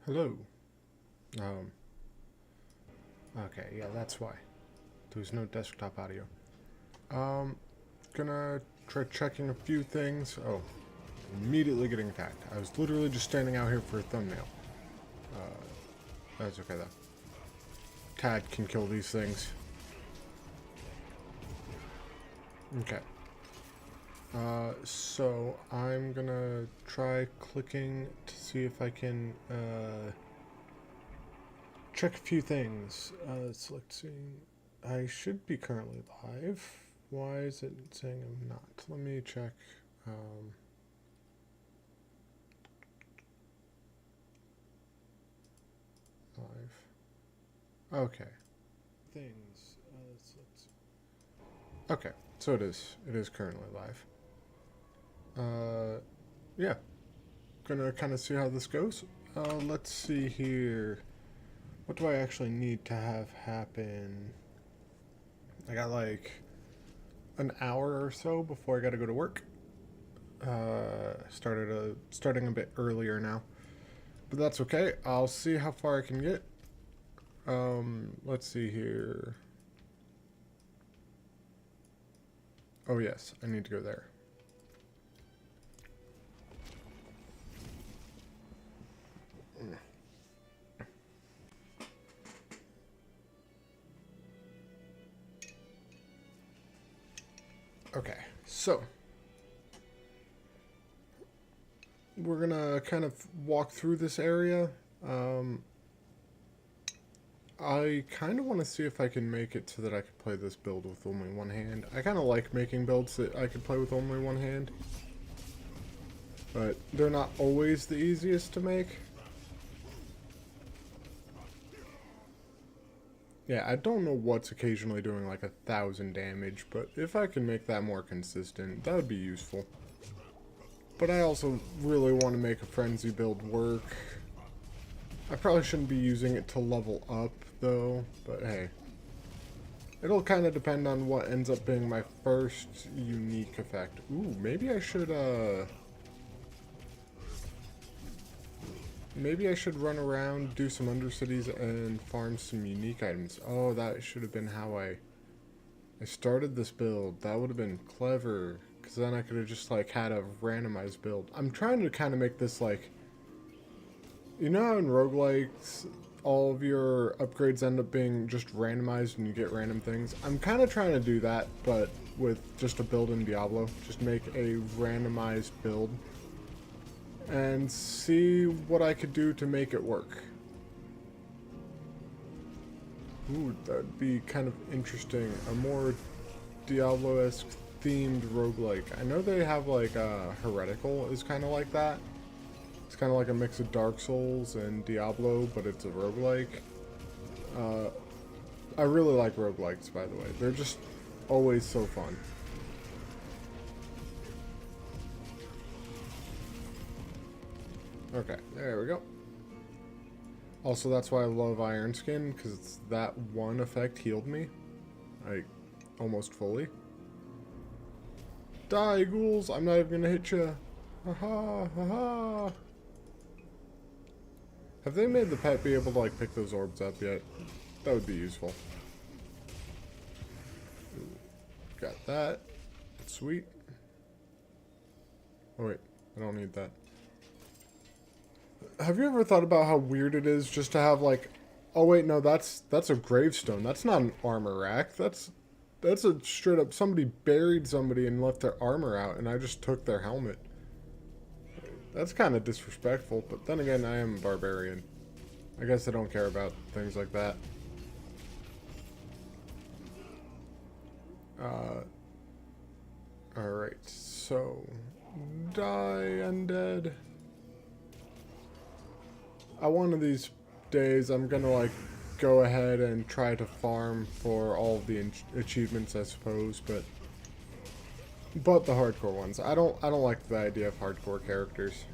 Hello. Um, okay, yeah, that's why. There's no desktop audio. Um, gonna try checking a few things. Oh, immediately getting attacked. I was literally just standing out here for a thumbnail. That's okay though. Tad can kill these things. Okay. So I'm gonna try clicking to see if I can, check a few things. Select seeing. I should be currently live. Why is it saying I'm not? Let me check. Um, live. Okay. Things. Okay. So it is. It is currently live. Yeah. Gonna kind of see how this goes. Let's see here. What do I actually need to have happen? I got like an hour or so before I gotta go to work. Starting a bit earlier now, but that's okay. I'll see how far I can get. Let's see here. Oh yes, I need to go there. Okay, so we're gonna kind of walk through this area. Um, I kind of want to see if I can make it so that I could play this build with only one hand. I kind of like making builds that I could play with only one hand, but they're not always the easiest to make. Yeah, I don't know what's occasionally doing like 1,000 damage, but if I can make that more consistent, that would be useful. But I also really want to make a frenzy build work. I probably shouldn't be using it to level up, though, but hey. It'll kind of depend on what ends up being my first unique effect. Ooh, maybe I should run around, do some Undercities, and farm some unique items. Oh, that should have been how I started this build. That would have been clever, because then I could have just, like, had a randomized build. I'm trying to kind of make this, like... You know how in roguelikes, all of your upgrades end up being just randomized and you get random things? I'm kind of trying to do that, but with just a build in Diablo. Just make a randomized build and see what I could do to make it work. Ooh, that'd be kind of interesting. A more Diablo-esque themed roguelike. I know they have like Heretical is kind of like that. It's kind of like a mix of Dark Souls and Diablo, but it's a roguelike. Uh, I really like roguelikes, by the way. They're just always so fun. Okay, there we go. Also, that's why I love Iron Skin, because that one effect healed me. Like, almost fully. Die, ghouls! I'm not even gonna hit you. Haha, haha. Have they made the pet be able to, like, pick those orbs up yet? That would be useful. Ooh, got that. Sweet. Oh, wait. I don't need that. Have you ever thought about how weird it is just to have, like... Oh, wait, no, that's a gravestone. That's not an armor rack. That's a straight up... Somebody buried somebody and left their armor out, and I just took their helmet. That's kind of disrespectful, but then again, I am a barbarian. I guess I don't care about things like that. Alright, so... Die, undead. One of these days, I'm gonna, like, go ahead and try to farm for all of the achievements, I suppose, but the hardcore ones. I don't like the idea of hardcore characters.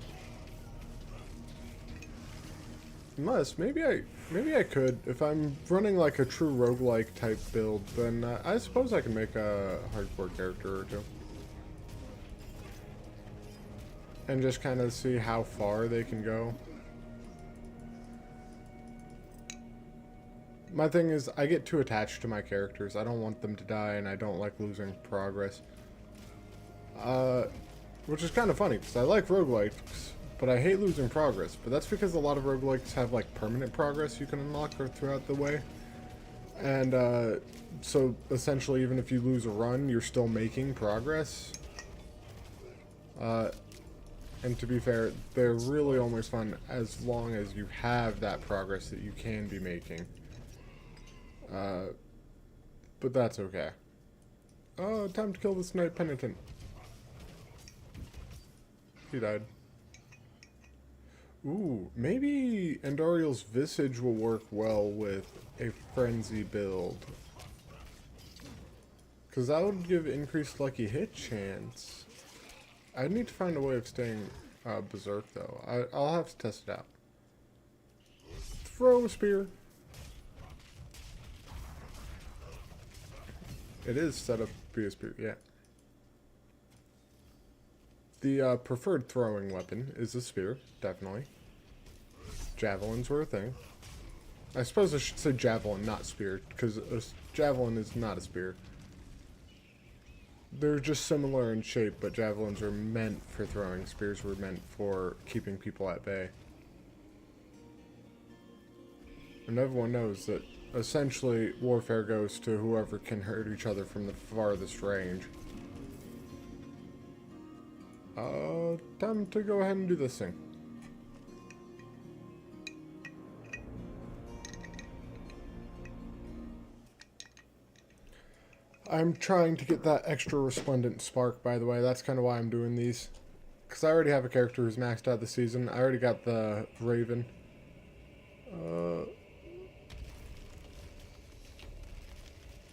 Unless, maybe I could. If I'm running like a true roguelike type build, then I suppose I can make a hardcore character or two. And just kind of see how far they can go. My thing is, I get too attached to my characters. I don't want them to die, and I don't like losing progress. Which is kind of funny, because I like roguelikes, but I hate losing progress. But that's because a lot of roguelikes have, like, permanent progress you can unlock throughout the way. And, so, essentially, even if you lose a run, you're still making progress. And to be fair, they're really only fun as long as you have that progress that you can be making. But that's okay. Oh, time to kill this Knight Penitent. He died. Ooh, maybe Andariel's Visage will work well with a Frenzy build. Because that would give increased lucky hit chance. I need to find a way of staying berserk, though. I'll have to test it out. Throw a spear. It is set up to be a spear, yeah. The preferred throwing weapon is a spear, definitely. Javelins were a thing. I suppose I should say javelin, not spear, because a javelin is not a spear. They're just similar in shape, but javelins are meant for throwing. Spears were meant for keeping people at bay. And everyone knows that essentially warfare goes to whoever can hurt each other from the farthest range. Time to go ahead and do this thing. I'm trying to get that extra resplendent spark, by the way. That's kind of why I'm doing these. Because I already have a character who's maxed out this season. I already got the Raven.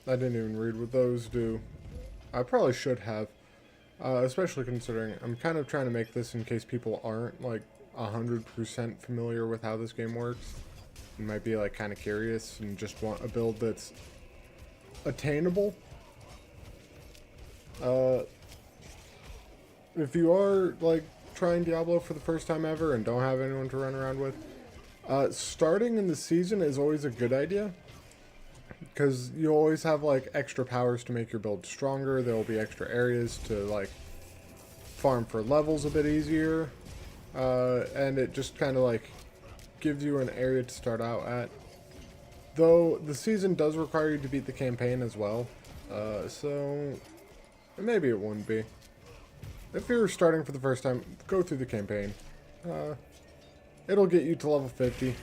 I didn't even read what those do. I probably should have. Especially considering I'm kind of trying to make this in case people aren't, like, 100% familiar with how this game works. You might be, like, kind of curious and just want a build that's attainable. If you are, like, trying Diablo for the first time ever and don't have anyone to run around with, starting in the season is always a good idea. Because you always have, like, extra powers to make your build stronger. There will be extra areas to, like, farm for levels a bit easier. And it just kind of, like, gives you an area to start out at. Though, the season does require you to beat the campaign as well. So, maybe it wouldn't be. If you're starting for the first time, go through the campaign. It'll get you to level 50.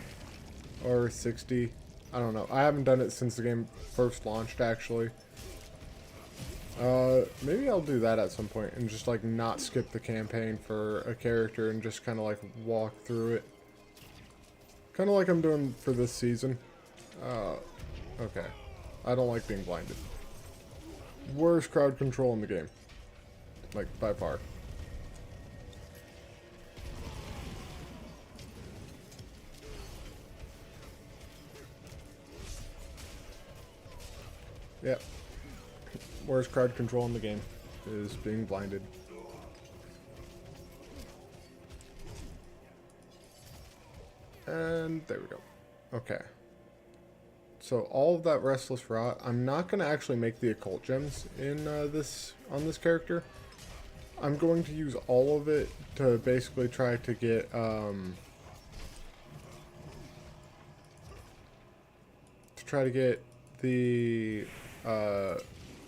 Or 60. I don't know. I haven't done it since the game first launched, actually. Maybe I'll do that at some point and just, like, not skip the campaign for a character and just kind of, like, walk through it. Kind of like I'm doing for this season. Okay. I don't like being blinded. Worst crowd control in the game. Like, by far. Yep. Worst crowd control in the game is being blinded. And there we go. Okay. So all of that restless rot, I'm not going to actually make the occult gems in on this character. I'm going to use all of it to basically try to get the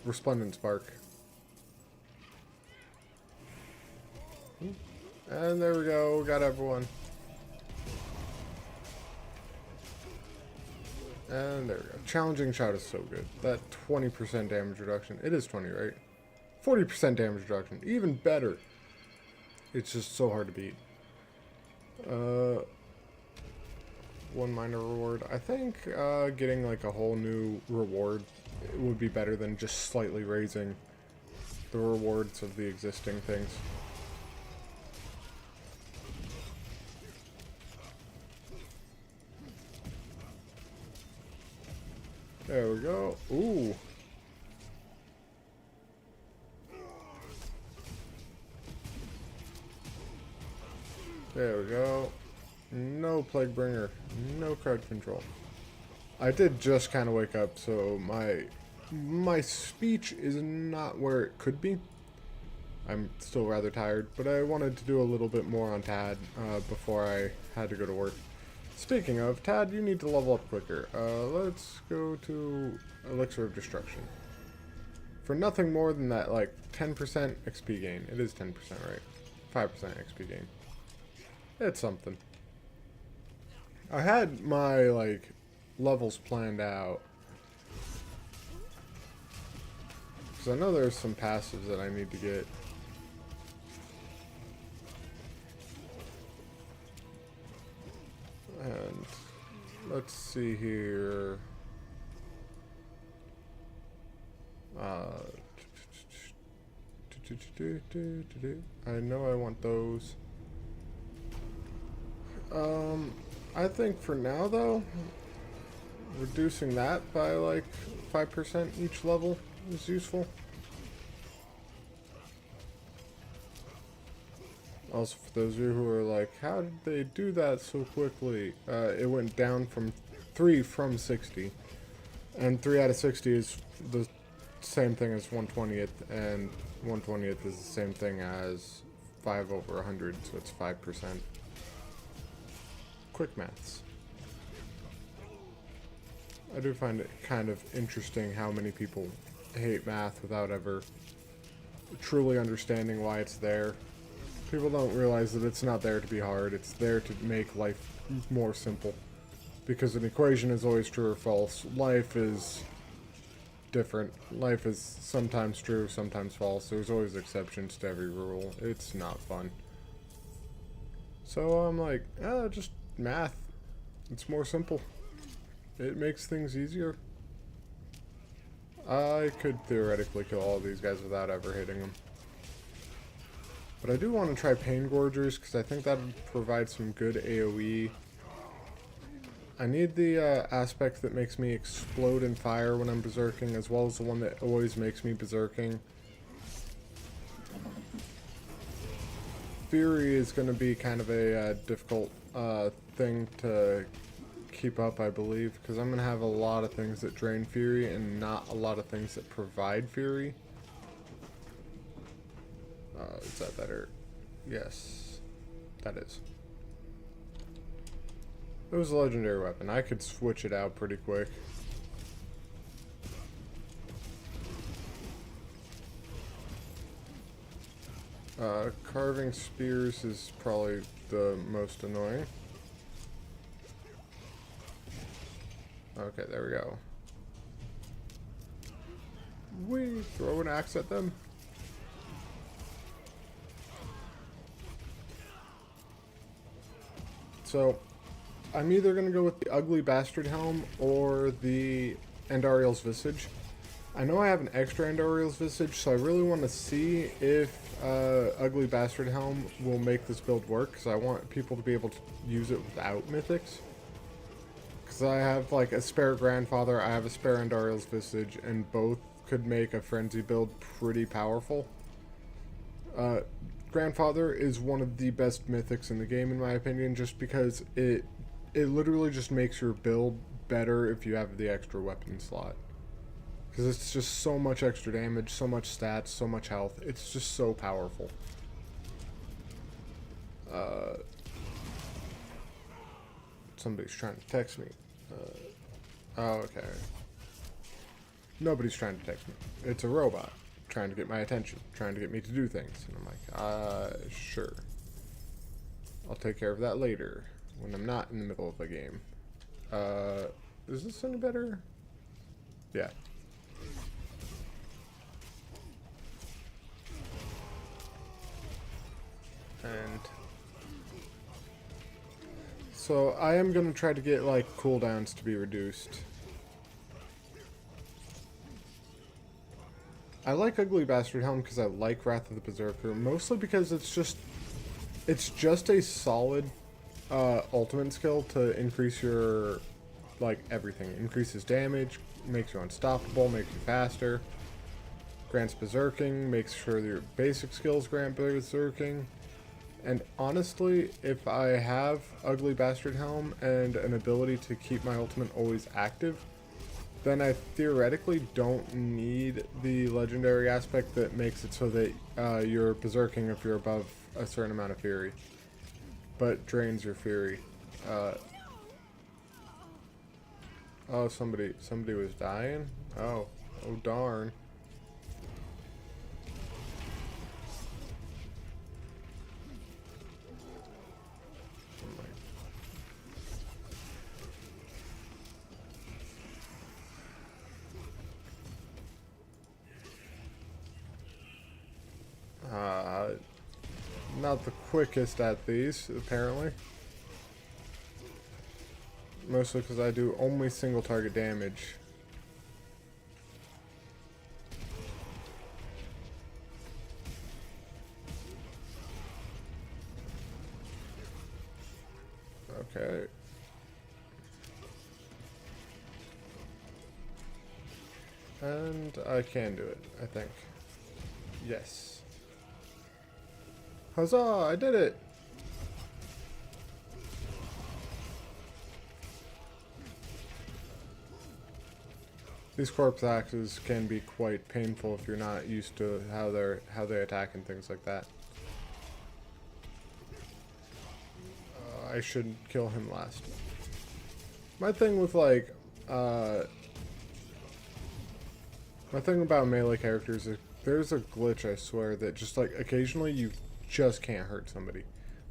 resplendent spark. And there we go, got everyone. And there we go. Challenging Shout is so good. That 20% damage reduction. It is 20, right? 40% damage reduction. Even better. It's just so hard to beat. One minor reward. I think getting like a whole new reward would be better than just slightly raising the rewards of the existing things. There we go. Ooh. There we go. No Plague Bringer. No crowd control. I did just kind of wake up, so my speech is not where it could be. I'm still rather tired, but I wanted to do a little bit more on Tad before I had to go to work. Speaking of, Tad, you need to level up quicker. Let's go to Elixir of Destruction. For nothing more than that, like, 10% XP gain. It is 10%, right? 5% XP gain. It's something. I had my, like, levels planned out. Because I know there's some passives that I need to get. And let's see here. I know I want those. I think for now though, reducing that by like 5% each level is useful. Also, for those of you who are like, how did they do that so quickly? It went down from 3 from 60. And 3 out of 60 is the same thing as 1/20th, and 1/20th is the same thing as 5 over 100, so it's 5%. Quick maths. I do find it kind of interesting how many people hate math without ever truly understanding why it's there. People don't realize that it's not there to be hard, it's there to make life more simple. Because an equation is always true or false. Life is different. Life is sometimes true, sometimes false. There's always exceptions to every rule. It's not fun. So I'm like, just math. It's more simple. It makes things easier. I could theoretically kill all these guys without ever hitting them. But I do want to try Pain Gorgers, because I think that would provide some good AoE. I need the aspect that makes me explode in fire when I'm berserking, as well as the one that always makes me berserking. Fury is going to be kind of a difficult thing to keep up, I believe, because I'm going to have a lot of things that drain Fury and not a lot of things that provide Fury. Is that better? Yes, that is. It was a legendary weapon. I could switch it out pretty quick. Carving spears is probably the most annoying. Okay, there we go. We throw an axe at them. So, I'm either going to go with the Ugly Bastard Helm or the Andariel's Visage. I know I have an extra Andariel's Visage, so I really want to see if Ugly Bastard Helm will make this build work, because I want people to be able to use it without Mythics. Because I have like a spare Grandfather, I have a spare Andariel's Visage, and both could make a Frenzy build pretty powerful. Grandfather is one of the best Mythics in the game, in my opinion, just because it literally just makes your build better if you have the extra weapon slot. Because it's just so much extra damage, so much stats, so much health. It's just so powerful. Somebody's trying to text me. Oh, okay. Nobody's trying to text me. It's a robot trying to get my attention, trying to get me to do things. And I'm like, sure. I'll take care of that later, when I'm not in the middle of a game. Is this any better? Yeah. And so I am going to try to get like cooldowns to be reduced. I like Ugly Bastard Helm because I like Wrath of the Berserker, mostly because it's just a solid ultimate skill to increase your, like, everything. Increases damage, makes you unstoppable, makes you faster, grants berserking, makes sure your basic skills grant berserking, And honestly, if I have Ugly Bastard Helm and an ability to keep my ultimate always active, then I theoretically don't need the legendary aspect that makes it so that you're berserking if you're above a certain amount of fury, but drains your fury. Oh, somebody was dying? Oh, oh darn. Not the quickest at these, apparently. Mostly because I do only single target damage. Okay. And I can do it, I think. Yes. Huzzah! I did it! These corpse axes can be quite painful if you're not used to how they attack and things like that. I should kill him last. My thing with like, my thing about melee characters is there's a glitch, I swear, that just like occasionally you just can't hurt somebody.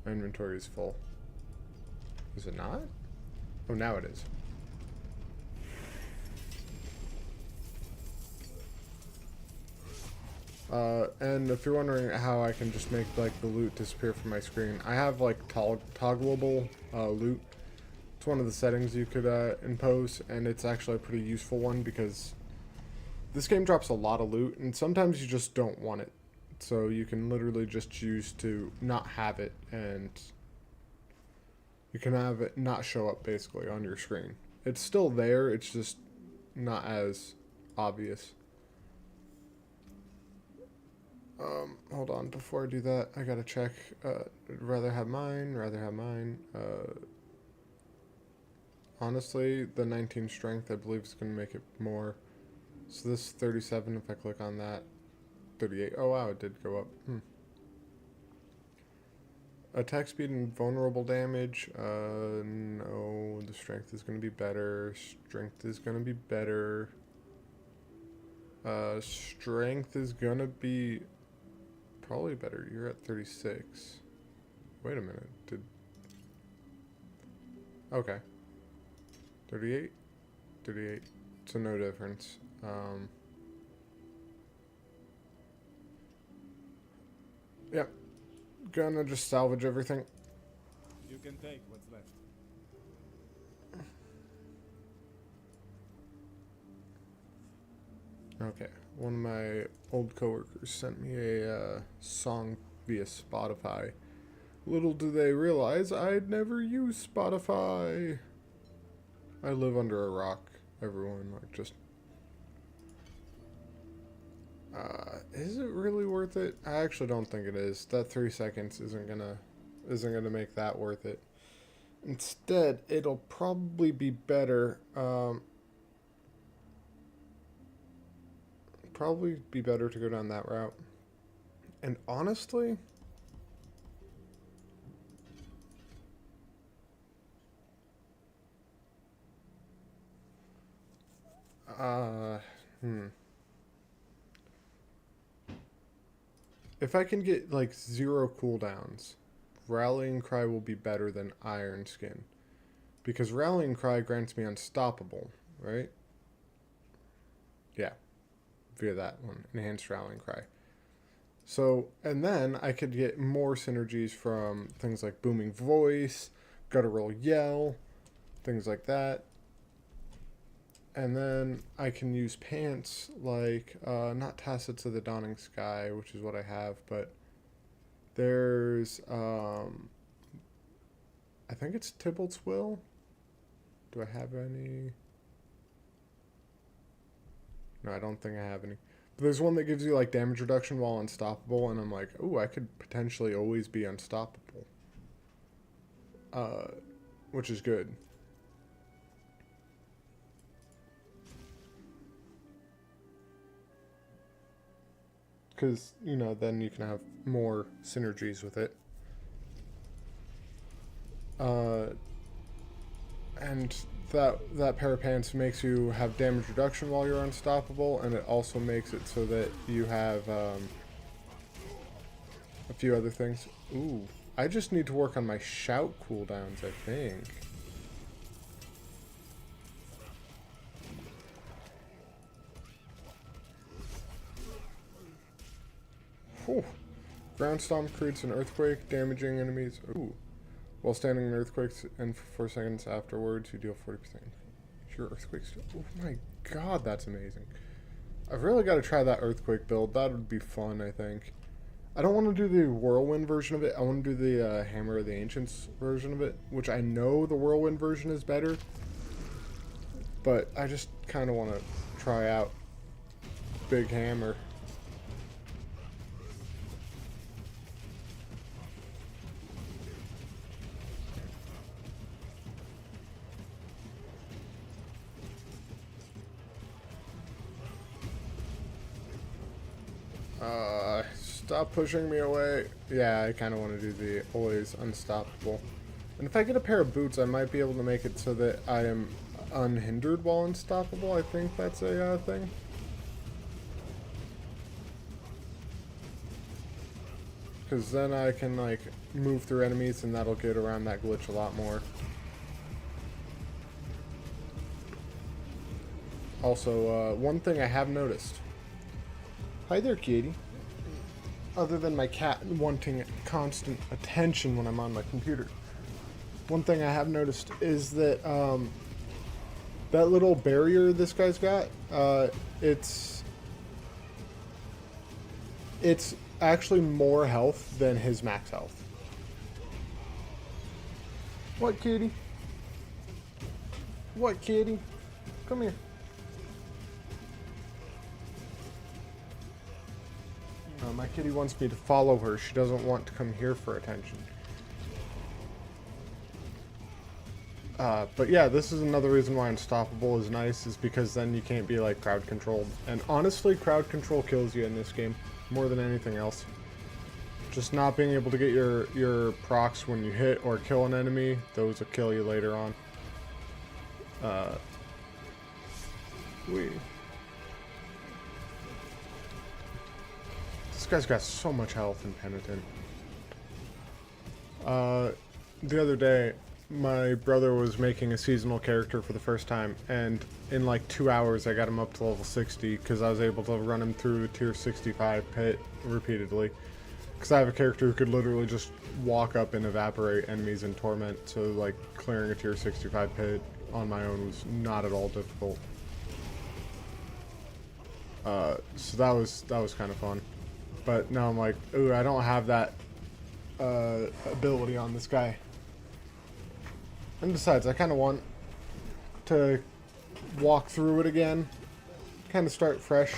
My inventory is full. Is it not? Oh, now it is. And if you're wondering how I can just make like the loot disappear from my screen, I have like toggleable loot. It's one of the settings you could impose, and it's actually a pretty useful one because this game drops a lot of loot, and sometimes you just don't want it. So you can literally just choose to not have it, and you can have it not show up basically on your screen. It's still there, it's just not as obvious. Hold on, before I do that, I gotta check. Rather have mine. Honestly, the 19 strength, I believe, is gonna make it more. So this 37, if I click on that, 38. Oh wow, it did go up. Attack speed and vulnerable damage. No, the strength is gonna be better. Strength is gonna be better. Strength is gonna be probably better. You're at 36. Wait a minute. Okay. 38? 38. So no difference. Yep. Gonna just salvage everything. You can take what's left. Okay. One of my old coworkers sent me a song via Spotify. Little do they realize I'd never use Spotify. I live under a rock, everyone. Like, just... is it really worth it? I actually don't think it is. That 3 seconds isn't gonna make that worth it. Instead, it'll probably be better. Probably be better to go down that route. And honestly, if I can get like 0 cooldowns, Rallying Cry will be better than Iron Skin. Because Rallying Cry grants me Unstoppable, right? Yeah, via that one, Enhanced Rallying Cry. So, and then I could get more synergies from things like Booming Voice, Guttural Yell, things like that. And then I can use pants like, not Tacits of the Dawning Sky, which is what I have, but there's, I think it's Tybalt's Will. Do I have any? No, I don't think I have any. But there's one that gives you like damage reduction while unstoppable, and I'm like, ooh, I could potentially always be unstoppable. Which is good. Because, you know, then you can have more synergies with it. And that pair of pants makes you have damage reduction while you're unstoppable, and it also makes it so that you have a few other things. Ooh, I just need to work on my shout cooldowns, I think. Whew. Ground Stomp creates an earthquake, damaging enemies. Ooh. While standing in earthquakes, and for 4 seconds afterwards, you deal 40%. Your earthquakes. Oh my god, that's amazing. I've really got to try that earthquake build. That would be fun, I think. I don't want to do the whirlwind version of it. I want to do the Hammer of the Ancients version of it, which I know the whirlwind version is better. But I just kind of want to try out Big Hammer. Stop pushing me away. Yeah, I kind of want to do the always unstoppable. And if I get a pair of boots, I might be able to make it so that I am unhindered while unstoppable. I think that's a thing. Because then I can, like, move through enemies, and that'll get around that glitch a lot more. Also, one thing I have noticed. Hi there, kitty. Other than my cat wanting constant attention when I'm on my computer. One thing I have noticed is that that little barrier this guy's got, it's actually more health than his max health. What, kitty? What, kitty? Come here. My kitty wants me to follow her. She doesn't want to come here for attention. But yeah, this is another reason why Unstoppable is nice, is because then you can't be like crowd controlled. And honestly, crowd control kills you in this game more than anything else. Just not being able to get your procs when you hit or kill an enemy, those will kill you later on. This guy's got so much health in Penitent. The other day, my brother was making a seasonal character for the first time, and in like 2 hours I got him up to level 60 because I was able to run him through tier 65 pit repeatedly. Because I have a character who could literally just walk up and evaporate enemies in Torment, so like clearing a tier 65 pit on my own was not at all difficult. So that was kind of fun. But now I'm like, ooh, I don't have that ability on this guy. And besides, I kind of want to walk through it again. Kind of start fresh.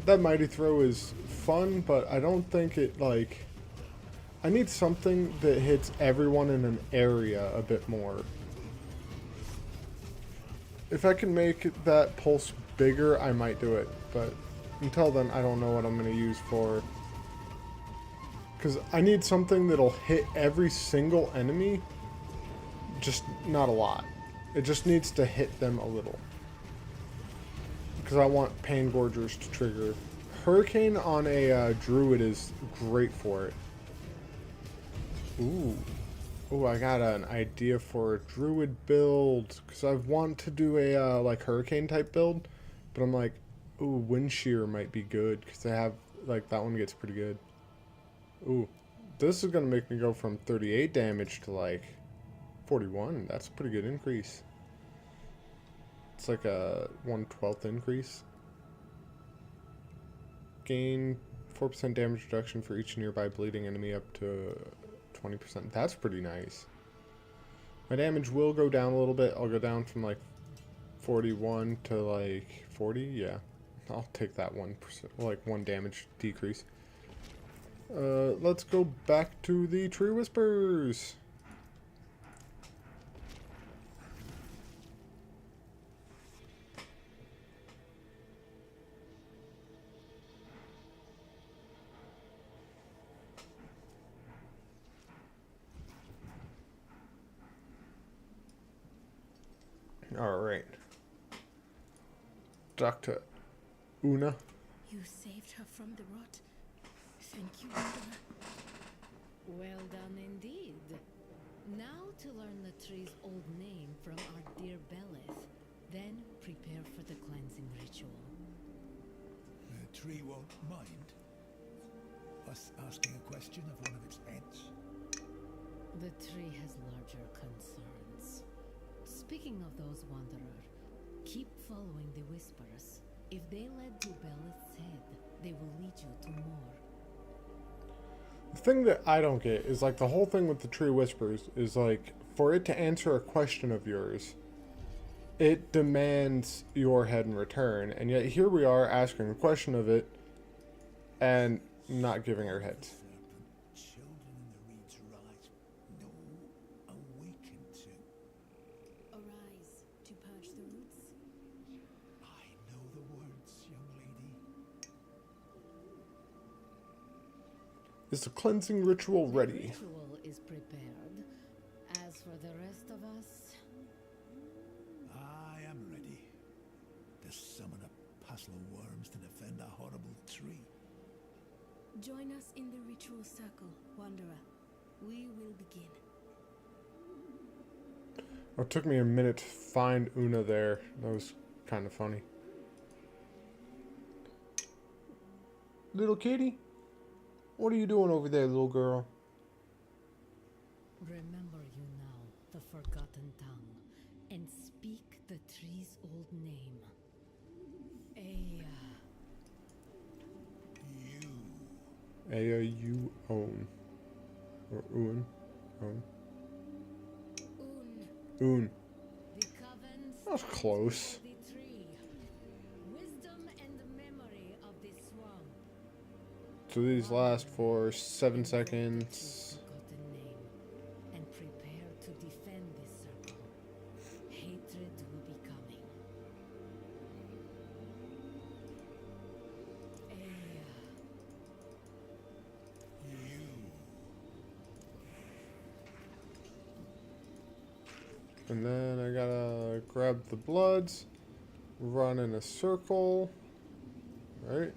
That Mighty Throw is fun, but I don't think it, like... I need something that hits everyone in an area a bit more. If I can make that pulse bigger, I might do it. But until then, I don't know what I'm going to use for... Because I need something that'll hit every single enemy, just not a lot. It just needs to hit them a little. Because I want Pain Gorgers to trigger. Hurricane on a Druid is great for it. Ooh. Ooh, I got an idea for a Druid build. Because I want to do a like Hurricane type build. But I'm like, ooh, Wind Shear might be good. Because I have, like, that one gets pretty good. Ooh, this is going to make me go from 38 damage to, like, 41. That's a pretty good increase. It's like a 1/12 increase. Gain 4% damage reduction for each nearby bleeding enemy up to 20%. That's pretty nice. My damage will go down a little bit. I'll go down from, like, 41 to like 40. Yeah, I'll take that 1%, like 1 damage decrease. Let's go back to the Tree Whispers. Alright. Dr. Una. You saved her from the rot. Thank you, Wanderer. Well done indeed. Now to learn the tree's old name from our dear Belith. Then prepare for the cleansing ritual. The tree won't mind us asking a question of one of its heads. The tree has larger concerns. Speaking of those, Wanderer, keep following the whispers. If they led to Belith's head, they will lead you to more. The thing that I don't get is like the whole thing with the Tree Whispers is like for it to answer a question of yours, it demands your head in return, and yet here we are asking a question of it and not giving our heads. Children in the reeds rise. No, awaken to. Arise to purge the roots. I know the words, young lady. Is the cleansing ritual The ready? ritual is prepared. As for the rest of us, I am ready to summon a passel of worms to defend a horrible tree. Join us in the ritual circle, Wanderer. We will begin. It took me a minute to find Una there. That was kind of funny. Little kitty? What are you doing over there, little girl? remember you now, the forgotten tongue, and speak the tree's old name. Aya. You. Aya, you own. Or Un. Own. Un. Un. The covens That was close. of the tree. Wisdom and memory of the swamp. So these last for 7 seconds. Forgotten name, and prepare to defend this circle. Hatred will be coming. Aya. You. And then I gotta grab the bloods, run in a circle, right?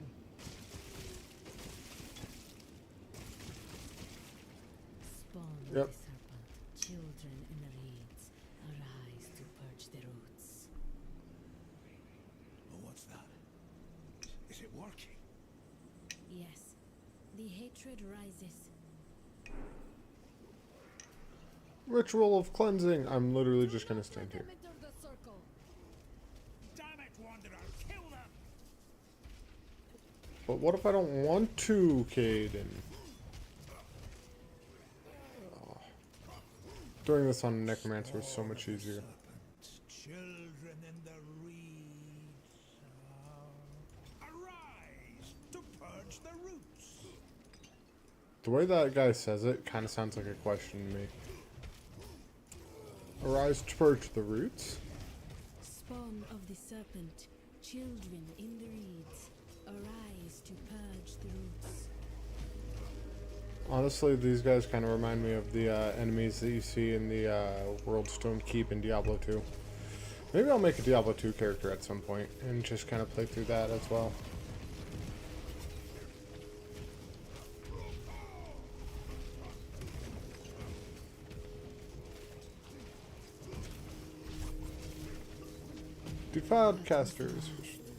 Spawn of Yep. the serpent, children in the reeds, arise to purge the roots. Oh, what's that? Is it working? Yes. The hatred rises. Ritual of cleansing. I'm literally just gonna stand here. Enter the circle. Damn it, Wanderer! Kill them! But what if I don't want to, Caden? Oh. Doing this on Necromancer is so much easier. Serpents, children in the reeds. Arise to purge the roots. The way that guy says it kind of sounds like a question to me. Arise to purge the roots? Spawn of the serpent, children in the reeds, arise to purge the roots. Honestly, these guys kind of remind me of the enemies that you see in the World Stone Keep in Diablo 2. Maybe I'll make a Diablo 2 character at some point and just kind of play through that as well. Defiled casters.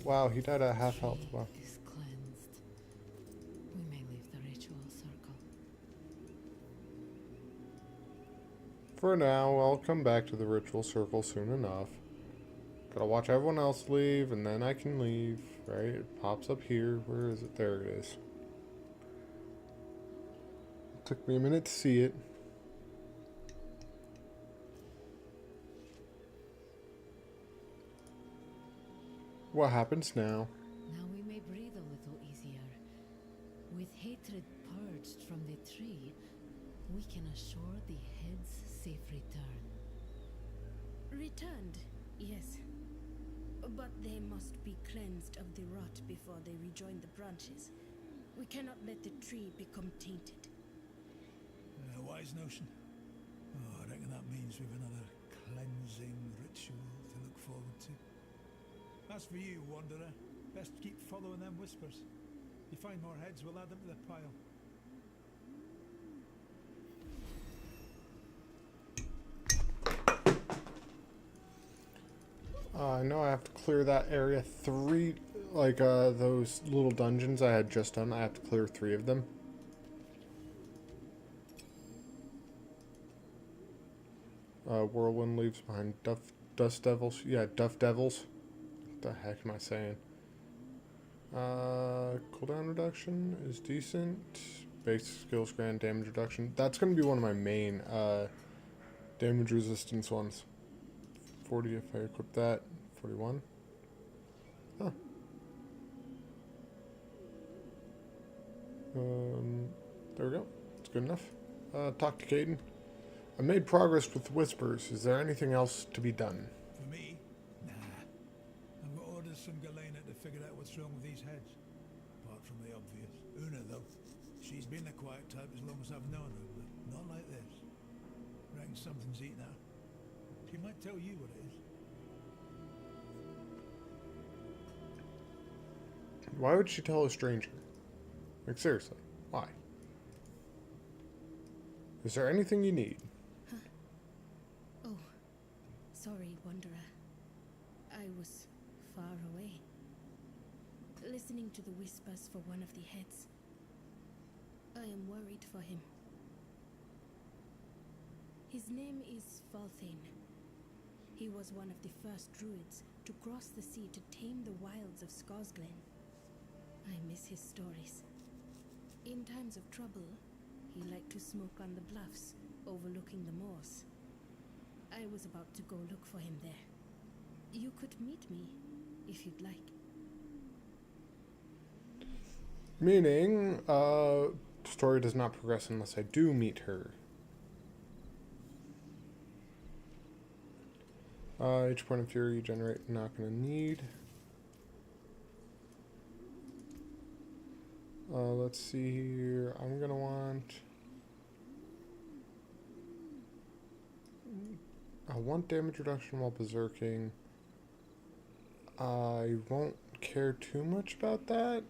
Wow, he died at half health. Wow. Is cleansed. We may leave the ritual circle. For now, I'll come back to the ritual circle soon enough. Gotta watch everyone else leave, and then I can leave, right? It pops up here. Where is it? There it is. Took me a minute to see it. What happens now? Now we may breathe a little easier. With hatred purged from the tree, we can assure the head's safe return. Returned, yes. But they must be cleansed of the rot before they rejoin the branches. We cannot let the tree become tainted. A wise notion. Oh, I reckon that means we've another cleansing ritual to look forward to. As for you, Wanderer, best keep following them whispers. If you find more heads, we'll add them to the pile. I know I have to clear that area 3, like those little dungeons I had just done. I have to clear 3 of them. Whirlwind leaves behind dust devils. Yeah, duff devils. What the heck am I saying? Cooldown reduction is decent. Base skills grant damage reduction. That's going to be one of my main damage resistance ones. 40 if I equip that. 41. Huh. There we go. It's good enough. Talk to Caden. I made progress with Whispers. Is there anything else to be done? For me? Nah. I've got orders from Galena to figure out what's wrong with these heads. Apart from the obvious. Una, though. She's been a quiet type as long as I've known her, but not like this. Reckon something's eating her. She might tell you what it is. Why would she tell a stranger? Like, seriously, why? Is there anything you need? Huh. Oh, sorry, Wanderer. I was far away, listening to the whispers for one of the heads. I am worried for him. His name is Falthane. He was one of the first druids to cross the sea to tame the wilds of Scarsglen. I miss his stories. In times of trouble, he liked to smoke on the bluffs overlooking the moors. I was about to go look for him there. You could meet me if you'd like. Meaning, story does not progress unless I do meet her. Each point of fury you generate, not going to need. Let's see here. I'm going to want... I want damage reduction while berserking. I won't care too much about that.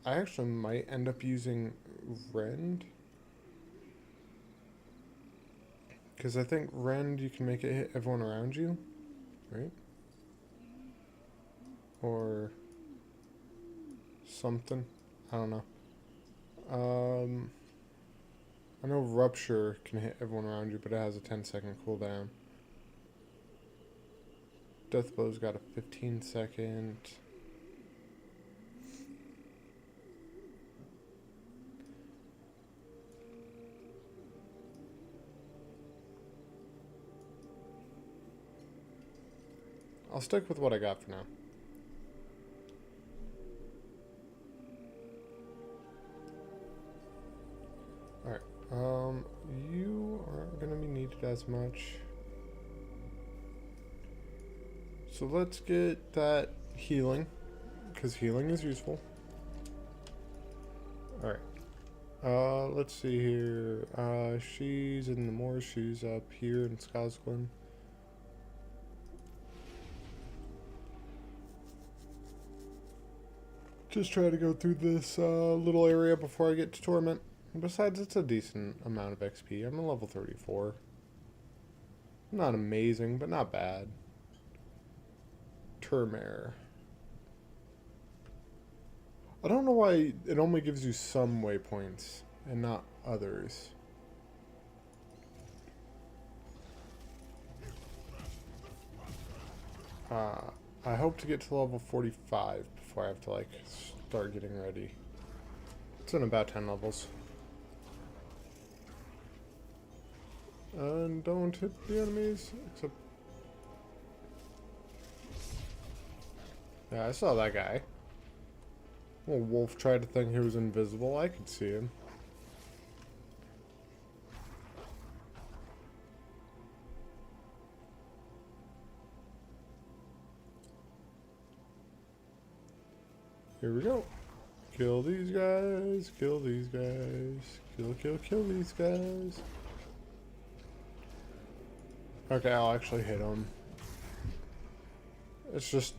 I actually might end up using Rend. Because I think Rend, you can make it hit everyone around you, right? Or something. I don't know. I know Rupture can hit everyone around you, but it has a 10-second cooldown. Deathbow's got a 15-second. I'll stick with what I got for now. Alright, you aren't going to be needed as much. So let's get that healing, because healing is useful. Alright, let's see here. She's in the moors, she's up here in Skosglen. Just try to go through this little area before I get to Torment. Besides, it's a decent amount of XP. I'm a level 34. Not amazing, but not bad. Termare. I don't know why it only gives you some waypoints and not others. I hope to get to level 45 before I have to, like, start getting ready. It's in about 10 levels. And don't hit the enemies, except Yeah, I saw that guy. Well, Wolf tried to think he was invisible. I could see him. Here we go. Kill these guys. Kill these guys. Kill these guys. Okay, I'll actually hit him. It's just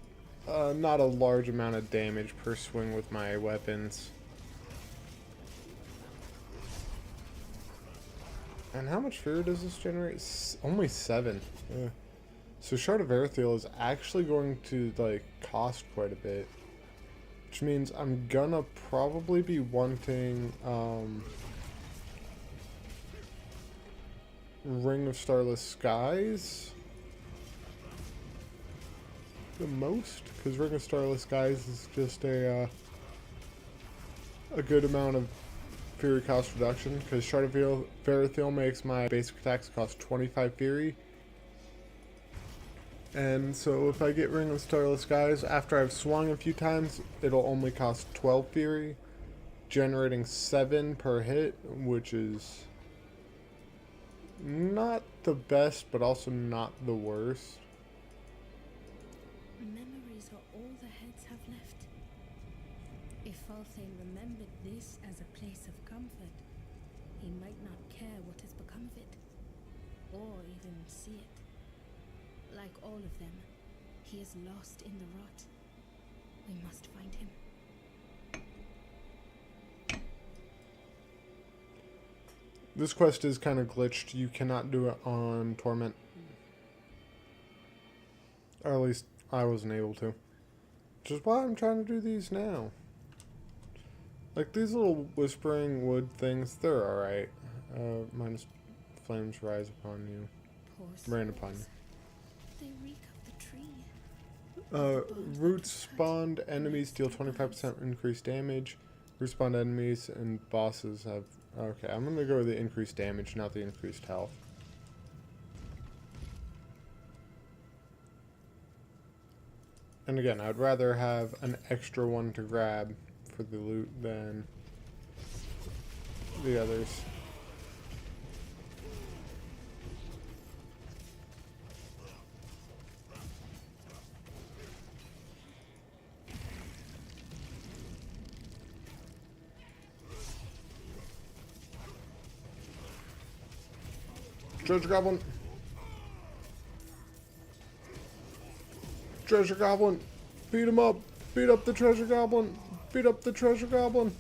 not a large amount of damage per swing with my weapons. And how much fear does this generate? Only 7. Yeah. So Shard of Erethiel is actually going to like cost quite a bit. Which means I'm gonna probably be wanting Ring of Starless Skies the most, because Ring of Starless Skies is just a good amount of Fury cost reduction, because Shard of Erethiel makes my basic attacks cost 25 Fury. And so if I get Ring of Starless Skies, after I've swung a few times, it'll only cost 12 Fury, generating 7 per hit, which is not the best, but also not the worst. Memories are all the heads have left. If Falthane remembered this as a place of comfort, he might not care what has become of it, or even see it. Like all of them, he is lost in the rot. We must find him. This quest is kind of glitched. You cannot do it on Torment. Or at least I wasn't able to. Which is why I'm trying to do these now. Like these little whispering wood things, they're alright. Minus flames rise upon you. Poor Rain upon you. souls. They reek of the tree. Root spawned enemies deal 25% increased damage. Root spawned enemies and bosses have... Okay, I'm gonna go with the increased damage, not the increased health. And again, I'd rather have an extra one to grab for the loot than the others. Treasure Goblin! Treasure Goblin! Beat him up! Beat up the Treasure Goblin! Beat up the Treasure Goblin!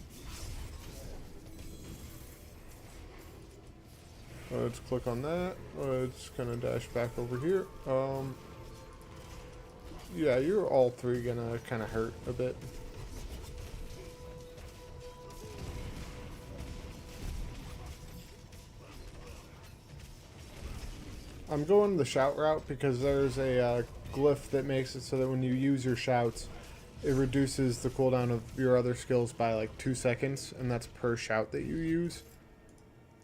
Let's click on that. Let's kind of dash back over here. Yeah, you're all three gonna kind of hurt a bit. I'm going the shout route because there's a glyph that makes it so that when you use your shouts, it reduces the cooldown of your other skills by like 2 seconds, and that's per shout that you use.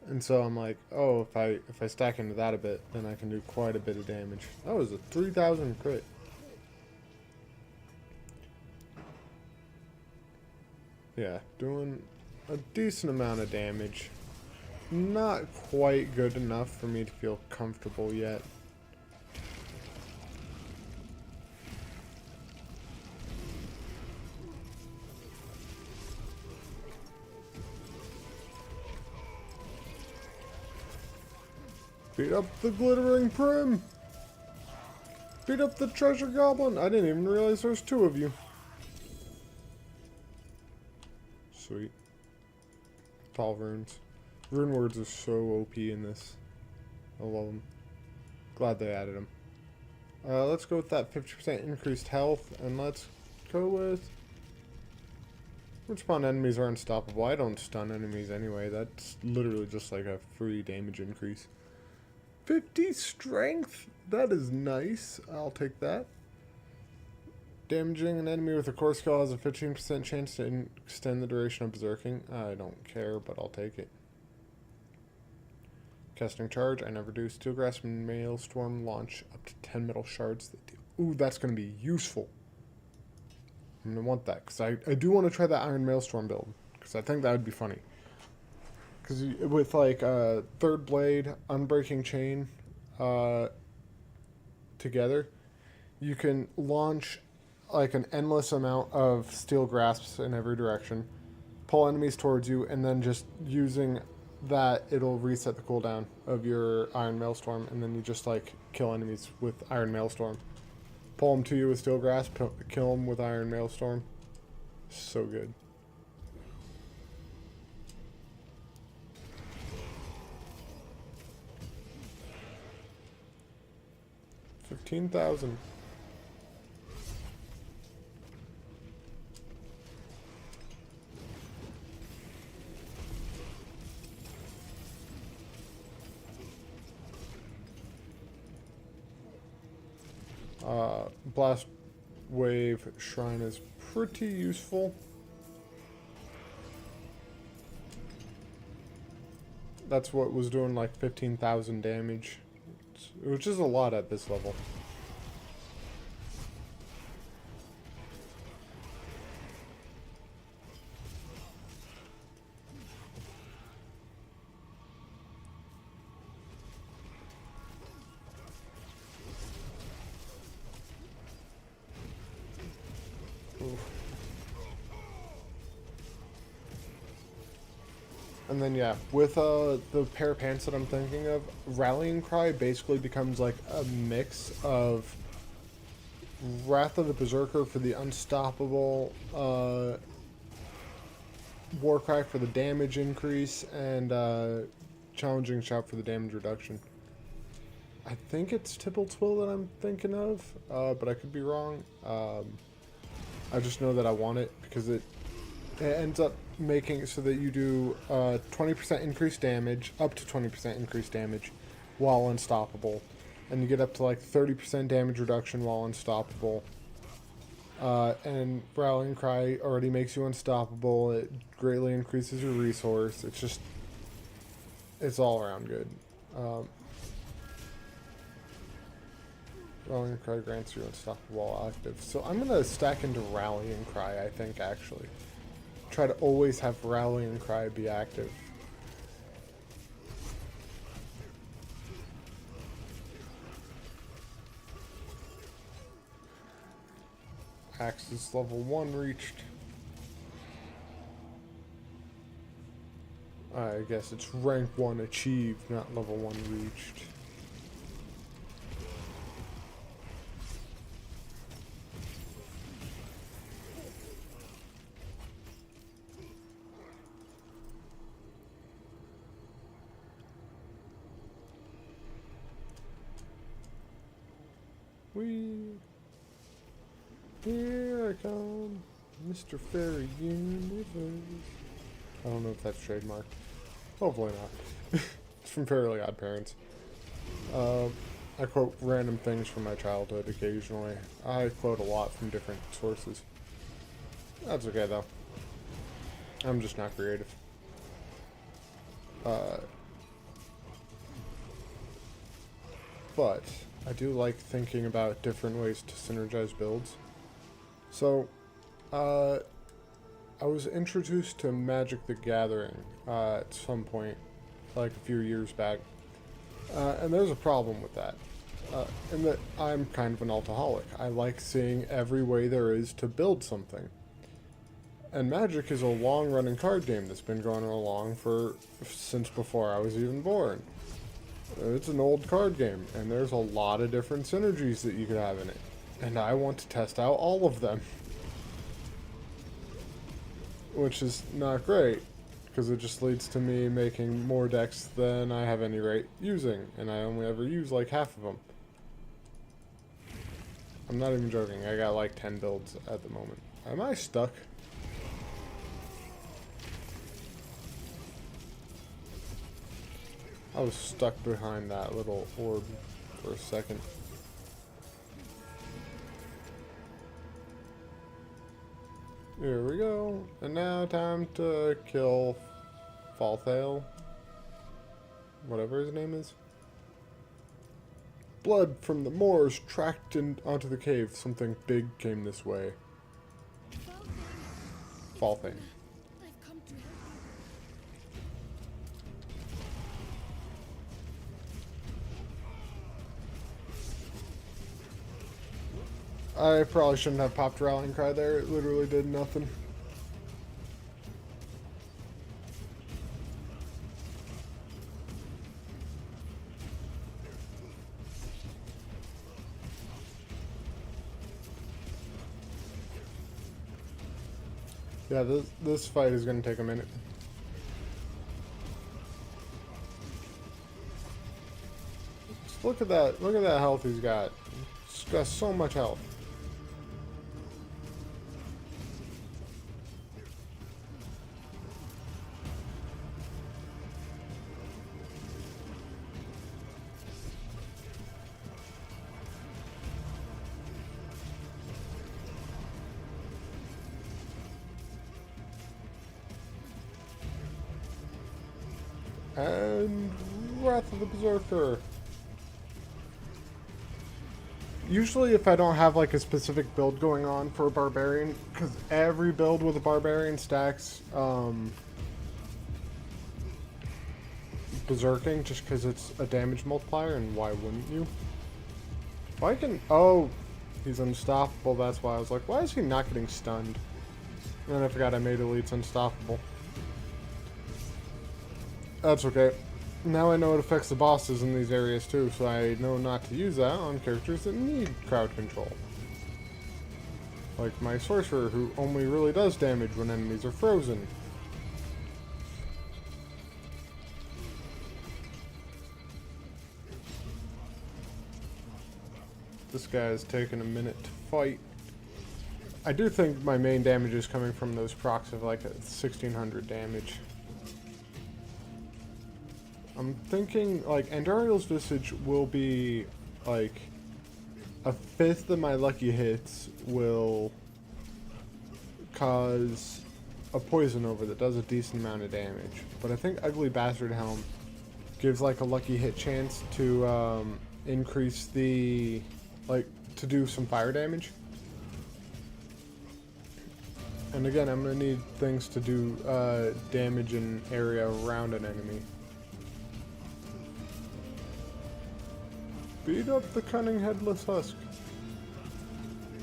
And so I'm like, oh, if I stack into that a bit, then I can do quite a bit of damage. That was a 3,000 crit. Yeah, doing a decent amount of damage. Not quite good enough for me to feel comfortable yet. Beat up the glittering prim! Beat up the treasure goblin! I didn't even realize there's 2 of you. Sweet. Tall runes. Rune words are so OP in this. I love them. Glad they added them. Let's go with that 50% increased health, and let's go with... Respawn enemies are unstoppable. I don't stun enemies anyway. That's literally just like a free damage increase. 50 strength? That is nice. I'll take that. Damaging an enemy with a core skill has a 15% chance to extend the duration of berserking. I don't care, but I'll take it. Casting charge, I never do. Steel Grasp and Maelstrom launch up to 10 metal shards. Ooh, that's going to be useful. I'm going to want that. Because I do want to try that Iron Maelstrom build. Because I think that would be funny. Because with, like, Third Blade, Unbreaking Chain, together, you can launch, like, an endless amount of Steel Grasps in every direction. Pull enemies towards you, and then just using that, it'll reset the cooldown of your Iron Maelstrom, and then you just, like, kill enemies with Iron Maelstrom. Pull them to you with Steel Grasp, kill them with Iron Maelstrom. So good. $15,000. Blast Wave Shrine is pretty useful. That's what was doing like 15,000 damage, which is a lot at this level. And then yeah, with the pair of pants that I'm thinking of, Rallying Cry basically becomes like a mix of Wrath of the Berserker for the unstoppable, Warcry for the damage increase, and Challenging Shout for the damage reduction. I think it's Tipple Twill that I'm thinking of, but I could be wrong. I just know that I want it because it ends up making it so that you do 20% increased damage, up to 20% increased damage, while unstoppable. And you get up to like 30% damage reduction while unstoppable. And Rallying Cry already makes you unstoppable. It greatly increases your resource. It's just, it's all around good. Rallying Cry grants you unstoppable while active. So I'm going to stack into Rallying Cry, I think, actually. Try to always have Rallying Cry be active. Axis level 1 reached. I guess it's rank 1 achieved, not level 1 reached. Here I come, Mr. Fairy Universe. I don't know if that's trademarked. Hopefully not. It's from Fairly Odd Parents. I quote random things from my childhood occasionally. I quote a lot from different sources. That's okay though. I'm just not creative. But I do like thinking about different ways to synergize builds. So, I was introduced to Magic the Gathering at some point, like a few years back, and there's a problem with that, in that I'm kind of an altaholic. I like seeing every way there is to build something. And Magic is a long-running card game that's been going along since before I was even born. It's an old card game, and there's a lot of different synergies that you could have in it. And I want to test out all of them. Which is not great, because it just leads to me making more decks than I have any right using, and I only ever use like half of them. I'm not even joking, I got like 10 builds at the moment. Am I stuck? I was stuck behind that little orb for a second. Here we go. And now time to kill Falthale. Whatever his name is. Blood from the moors tracked onto the cave. Something big came this way. fall thing. I've come to help I probably shouldn't have popped Rallying Cry there. It literally did nothing. Yeah, this fight is going to take a minute. Just look at that. Look at that health he's got. He's got so much health. And Wrath of the Berserker. Usually if I don't have like a specific build going on for a Barbarian, because every build with a Barbarian stacks Berserking just because it's a damage multiplier, and why wouldn't you? Why can... Oh, he's unstoppable, that's why I was like, why is he not getting stunned? And then I forgot I made elites unstoppable. That's okay. Now I know it affects the bosses in these areas too, so I know not to use that on characters that need crowd control. Like my sorcerer, who only really does damage when enemies are frozen. This guy is taking a minute to fight. I do think my main damage is coming from those procs of like 1600 damage. I'm thinking, like, Andariel's Visage will be, like, a fifth of my lucky hits will cause a poison over that does a decent amount of damage. But I think Ugly Bastard Helm gives, like, a lucky hit chance to, increase the, like, to do some fire damage. And again, I'm gonna need things to do, damage in area around an enemy. Beat up the cunning headless husk.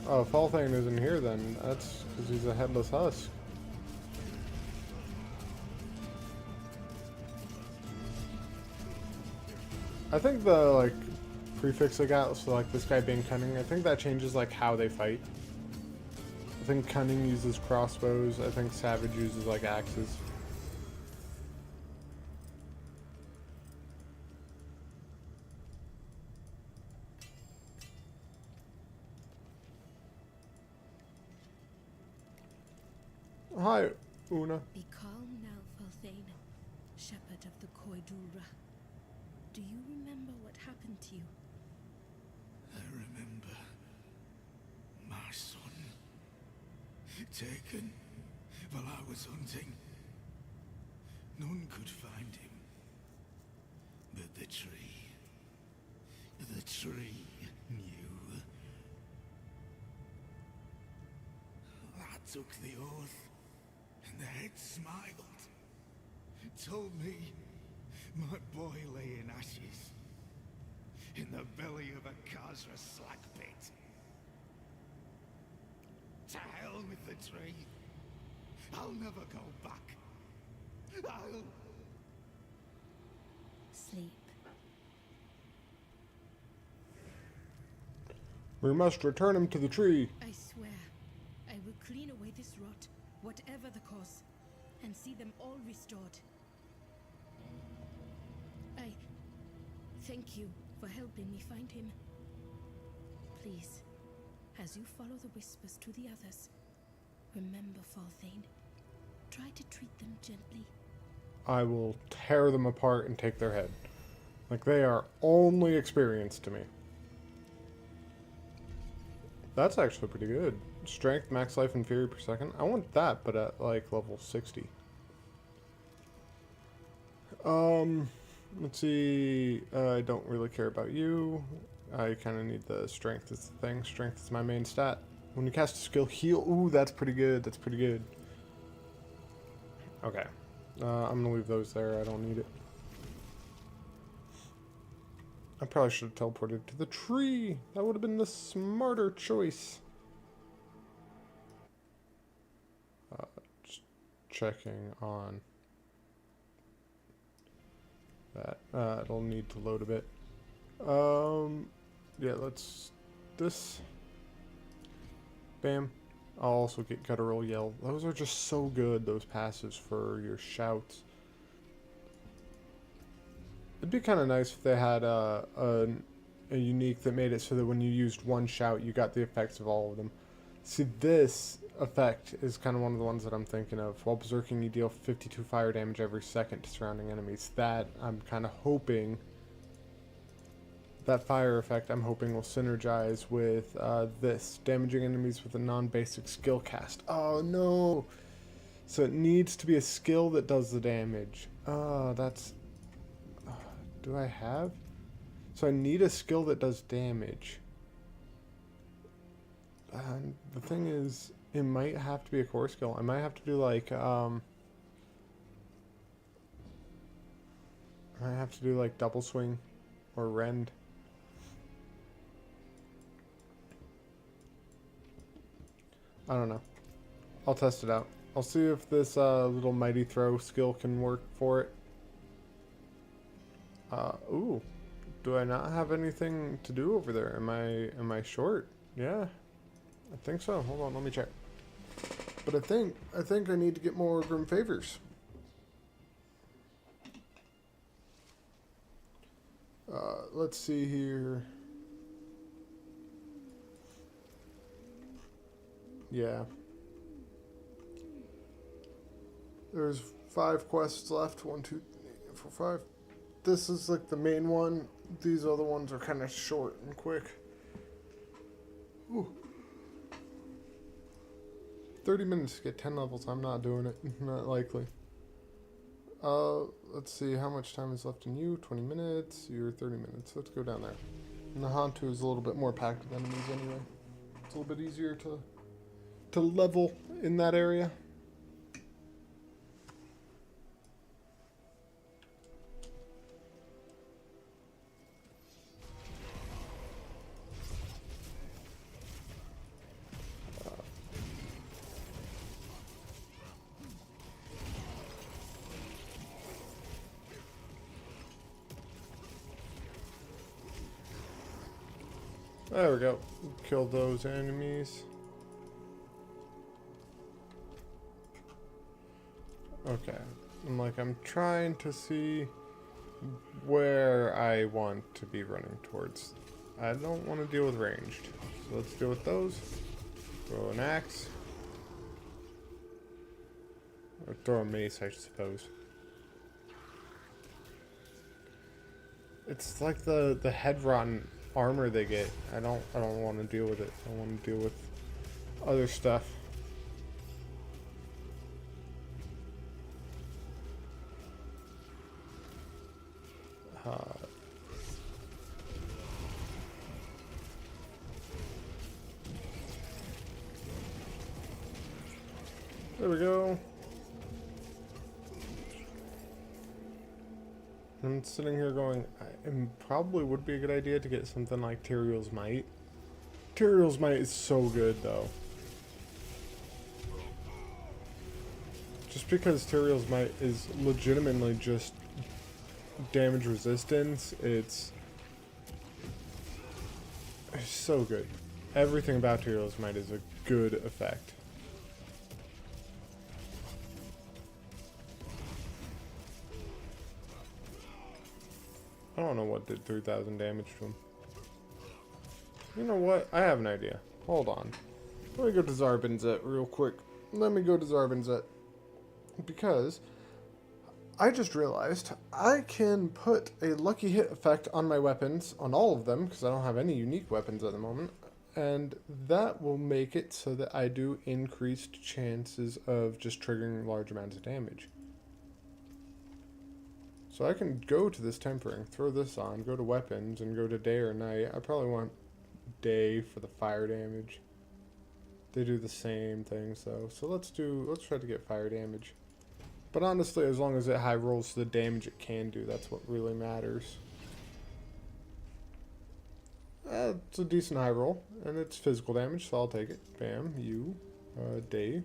Oh, Falthane isn't here then. That's because he's a headless husk. I think the, like, prefix I got, so like this guy being cunning, I think that changes like how they fight. I think cunning uses crossbows, I think savage uses like axes. Hi, Una. Be calm now, Falthane, shepherd of the Koidulra. Do you remember what happened to you? I remember my son taken while I was hunting. None could find him, but the tree knew. I took the oath, and the head smiled, told me my boy lay in ashes in the belly of a Khazra slag pit. To hell with the tree. I'll never go back. I'll... Sleep. We must return him to the tree. I swear, I will clean away this rot, whatever the cause, and see them all restored. I thank you for helping me find him. Please, as you follow the whispers to the others, remember Falthane. Try to treat them gently. I will tear them apart and take their head. Like they are only experienced to me. That's actually pretty good. Strength, max life, and fury per second. I want that, but at like level 60. Let's see. I don't really care about you. I kind of need the strength as the thing. Strength is my main stat. When you cast a skill, heal. Ooh, that's pretty good. That's pretty good. Okay. I'm gonna leave those there. I don't need it. I probably should have teleported to the tree. That would have been the smarter choice. Just checking on that. It'll need to load a bit. Yeah, let's... This... Bam. I'll also get Guttural Yell. Those are just so good, those passives for your shouts. It'd be kind of nice if they had a unique that made it so that when you used one shout, you got the effects of all of them. See, this effect is kind of one of the ones that I'm thinking of. While berserking, you deal 52 fire damage every second to surrounding enemies. That, I'm kind of hoping... That fire effect, I'm hoping, will synergize with this. Damaging enemies with a non-basic skill cast. Oh, no! So it needs to be a skill that does the damage. That's... do I have? So I need a skill that does damage. And the thing is, it might have to be a core skill. I might have to do like, I might have to do like double swing or rend. I don't know. I'll test it out. I'll see if this little mighty throw skill can work for it. Ooh. Do I not have anything to do over there? Am I short? Yeah. I think so. Hold on, let me check. But I think I need to get more Grim Favors. Let's see here. Yeah. There's 5 quests left. 1, 2, 3, 4, 5. This is like the main one. These other ones are kind of short and quick. Ooh. 30 minutes to get 10 levels. I'm not doing it. Not likely. Let's see. How much time is left in you? 20 minutes. You're 30 minutes. Let's go down there. And the Hantu is a little bit more packed with enemies anyway. It's a little bit easier to level in that area. There we go. Kill those enemies. Okay. I'm trying to see where I want to be running towards. I don't want to deal with ranged. So let's deal with those. Throw an axe. Or throw a mace, I suppose. It's like the head rotten armor they get. I don't want to deal with it. I want to deal with other stuff. There we go. I'm sitting here going, it probably would be a good idea to get something like Tyrael's Might. Tyrael's Might is so good, though. Just because Tyrael's Might is legitimately just damage resistance, it's so good. Everything about Tyrael's Might is a good effect. I don't know what did 3,000 damage to him. You know what? I have an idea. Hold on. Let me go to Zarbinzet real quick. Let me go to Zarbinzet. Because I just realized I can put a lucky hit effect on my weapons, on all of them, because I don't have any unique weapons at the moment. And that will make it so that I do increased chances of just triggering large amounts of damage. So I can go to this tempering, throw this on, go to weapons, and go to day or night. I probably want day for the fire damage. They do the same thing, so let's try to get fire damage. But honestly, as long as it high rolls the damage it can do, that's what really matters. It's a decent high roll, and it's physical damage, so I'll take it. Bam, you, day.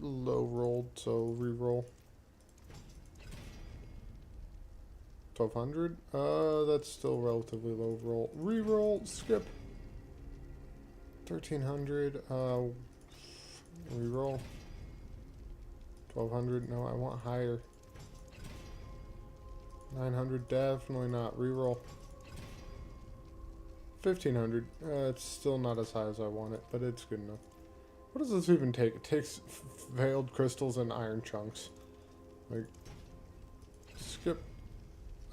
Low rolled, so reroll. 1200. That's still relatively low roll. Reroll, skip. 1300. Reroll. 1200. No, I want higher. 900. Definitely not. Reroll. 1500. It's still not as high as I want it, but it's good enough. What does this even take? It takes veiled crystals and iron chunks. Like, skip.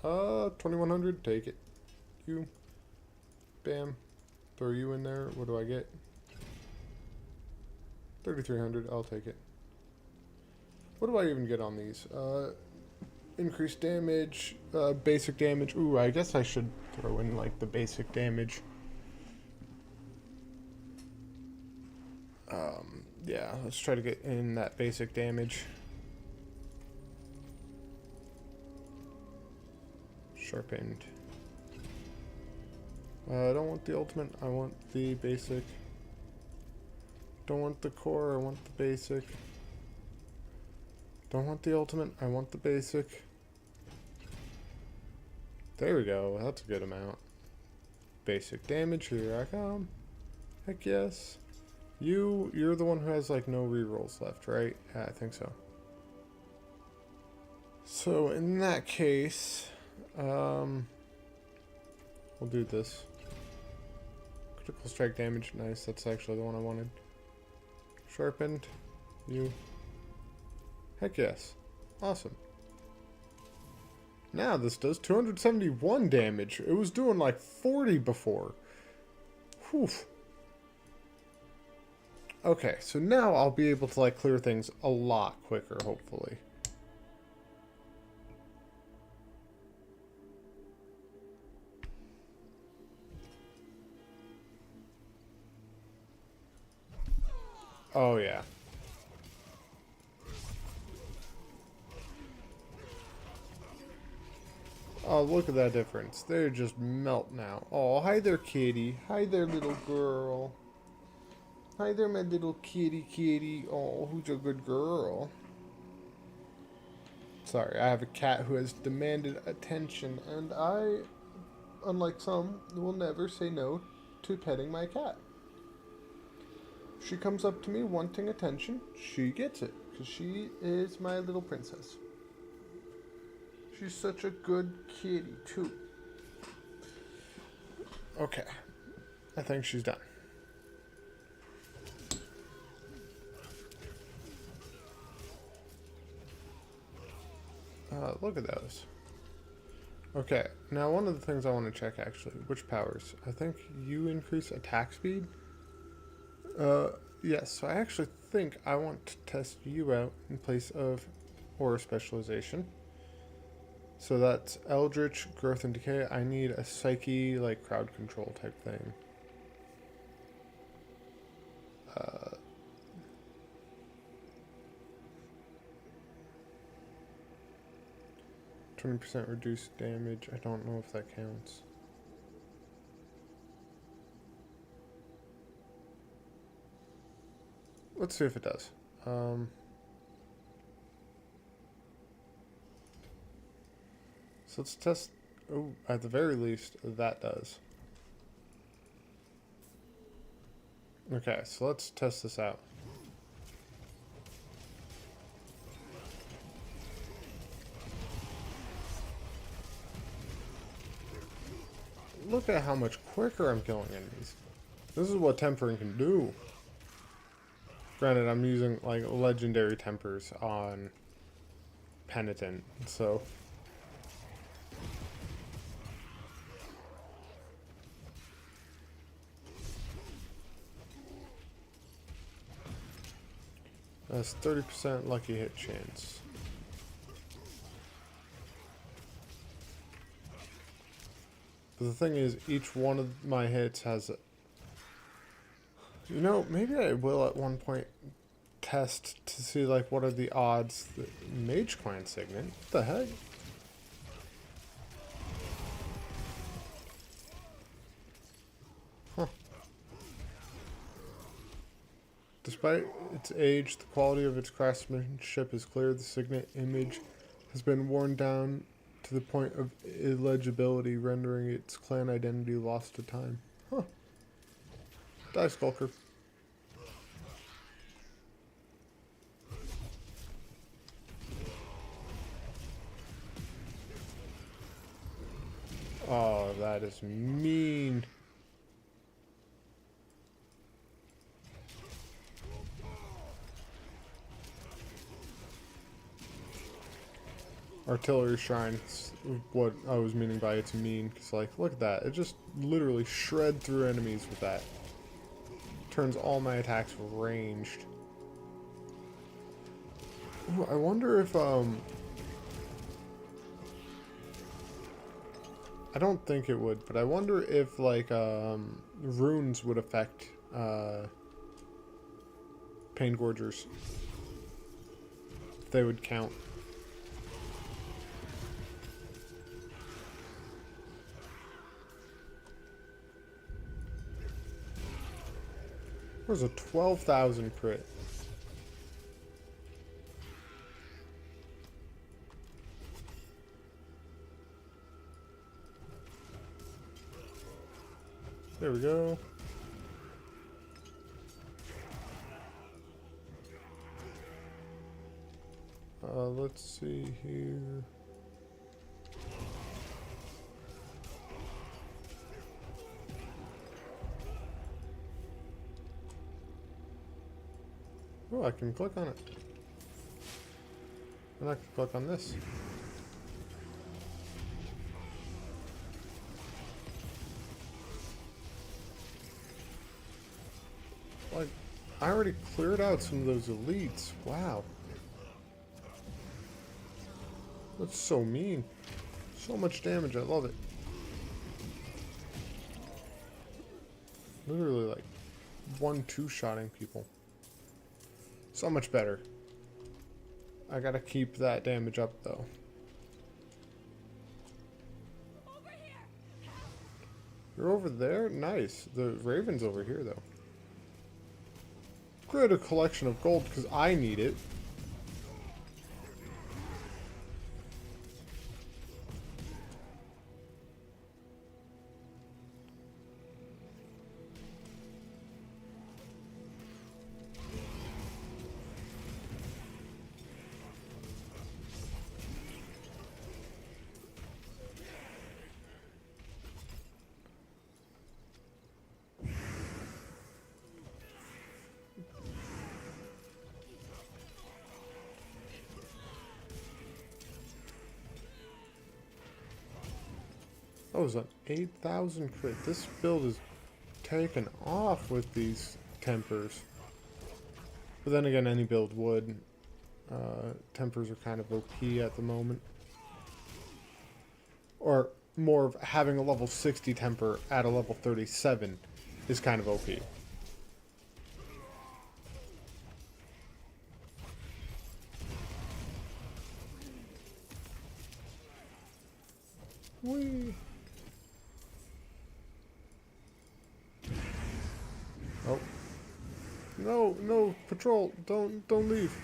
2100. Take it. You. Bam. Throw you in there. What do I get? 3300. I'll take it. What do I even get on these? Increased damage. Basic damage. Ooh, I guess I should throw in, like, the basic damage. Yeah, let's try to get in that basic damage. Sharpened. I don't want the ultimate, I want the basic. Don't want the core, I want the basic. Don't want the ultimate, I want the basic. There we go, that's a good amount. Basic damage, here I come. Heck yes. You're the one who has, like, no rerolls left, right? Yeah, I think so. So, in that case, we'll do this. Critical strike damage, nice, that's actually the one I wanted. Sharpened, you. Heck yes. Awesome. Now this does 271 damage. It was doing like 40 before. Whew. Okay, so now I'll be able to, like, clear things a lot quicker, hopefully. Oh, yeah. Oh, look at that difference. They just melt now. Oh, hi there, kitty. Hi there, little girl. Hi there, my little kitty. Oh, who's a good girl? Sorry, I have a cat who has demanded attention, and I, unlike some, will never say no to petting my cat. She comes up to me wanting attention, she gets it, because she is my little princess. She's such a good kitty, too. Okay, I think she's done. Look at those. Okay, now one of the things I want to check, actually, which powers? I think you increase attack speed? Yes, so I actually think I want to test you out in place of Aura Specialization. So that's Eldritch, Growth, and Decay. I need a Psyche, like, crowd control type thing. 20% reduced damage. I don't know if that counts. Let's see if it does. So let's test. Oh, at the very least, that does. Okay, so let's test this out. Look at how much quicker I'm killing enemies. This is what tempering can do. Granted, I'm using, like, legendary tempers on Penitent, so... That's 30% lucky hit chance. But the thing is, each one of my hits has You know, maybe I will at one point test to see, like, what are the odds that Mage Clan Signet? What the heck? Huh. Despite its age, the quality of its craftsmanship is clear. The Signet image has been worn down to the point of illegibility, rendering its clan identity lost to time. Huh. Die, Skulker. Oh, that is mean. Artillery Shrine is what I was meaning by it's mean, because, like, look at that. It just literally shred through enemies with that. Turns all my attacks ranged. Ooh, I wonder if, I don't think it would, but I wonder if, like, runes would affect, Pain Gorgers. If they would count. There's a 12,000 crit. There we go. Let's see here. Oh, I can click on it. And I can click on this. Like, I already cleared out some of those elites. Wow. That's so mean. So much damage, I love it. Literally like 1-2-shotting people. So much better. I gotta keep that damage up though. You're over there? Nice. The Raven's over here though. Create a collection of gold because I need it. That was an 8,000 crit. This build is taken off with these tempers. But then again, any build would. Tempers are kind of OP at the moment. Or more of having a level 60 temper at a level 37 is kind of OP. Whee! Oh. No, no, patrol, don't leave.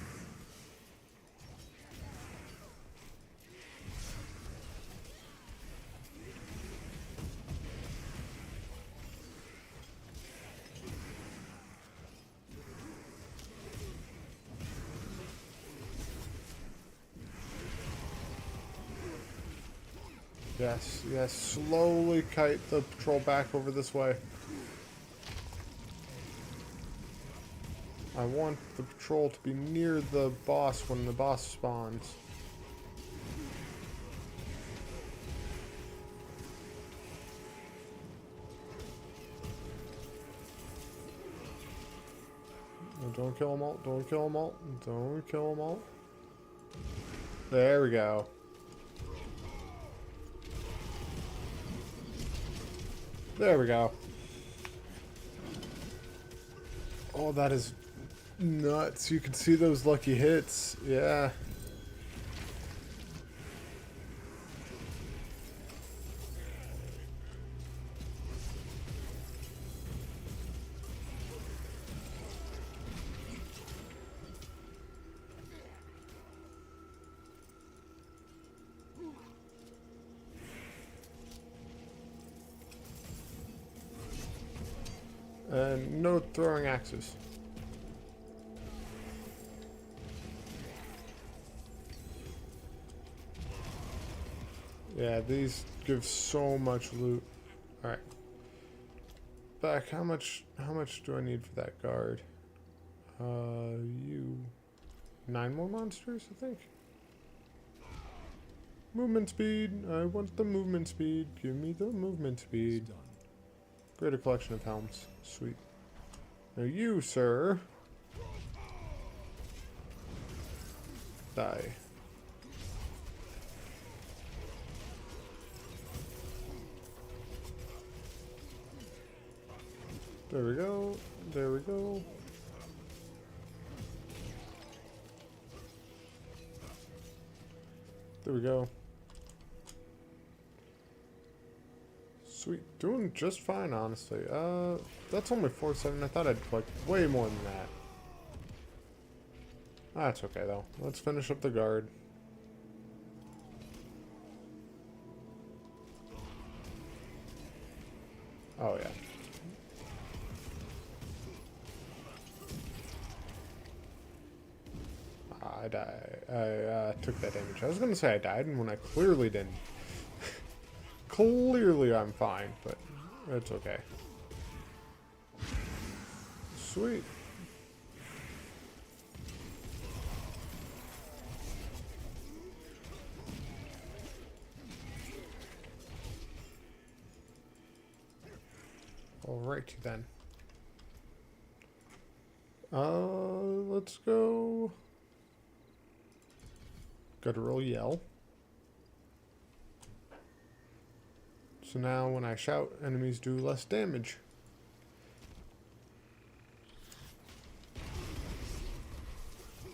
Yes, yes, slowly kite the patrol back over this way. I want the patrol to be near the boss when the boss spawns. Oh, don't kill them all, don't kill them all, don't kill them all. There we go. There we go. Oh, that is nuts. You can see those lucky hits. Yeah. And no throwing axes. Yeah, these give so much loot. Alright. Back, how much do I need for that guard? You 9 more monsters, I think. Movement speed. I want the movement speed. Give me the movement speed. Greater collection of helms. Sweet. Now you, sir. Die. There we go. There we go. There we go. Sweet. Doing just fine, honestly. That's only 4-7. I thought I'd collect way more than that. That's okay, though. Let's finish up the guard. Oh, yeah. I died. I took that damage. I was going to say I died, and when I clearly didn't. Clearly I'm fine, but it's okay. Sweet. Alrighty then. Let's go. Guttural yell. So now when I shout, enemies do less damage.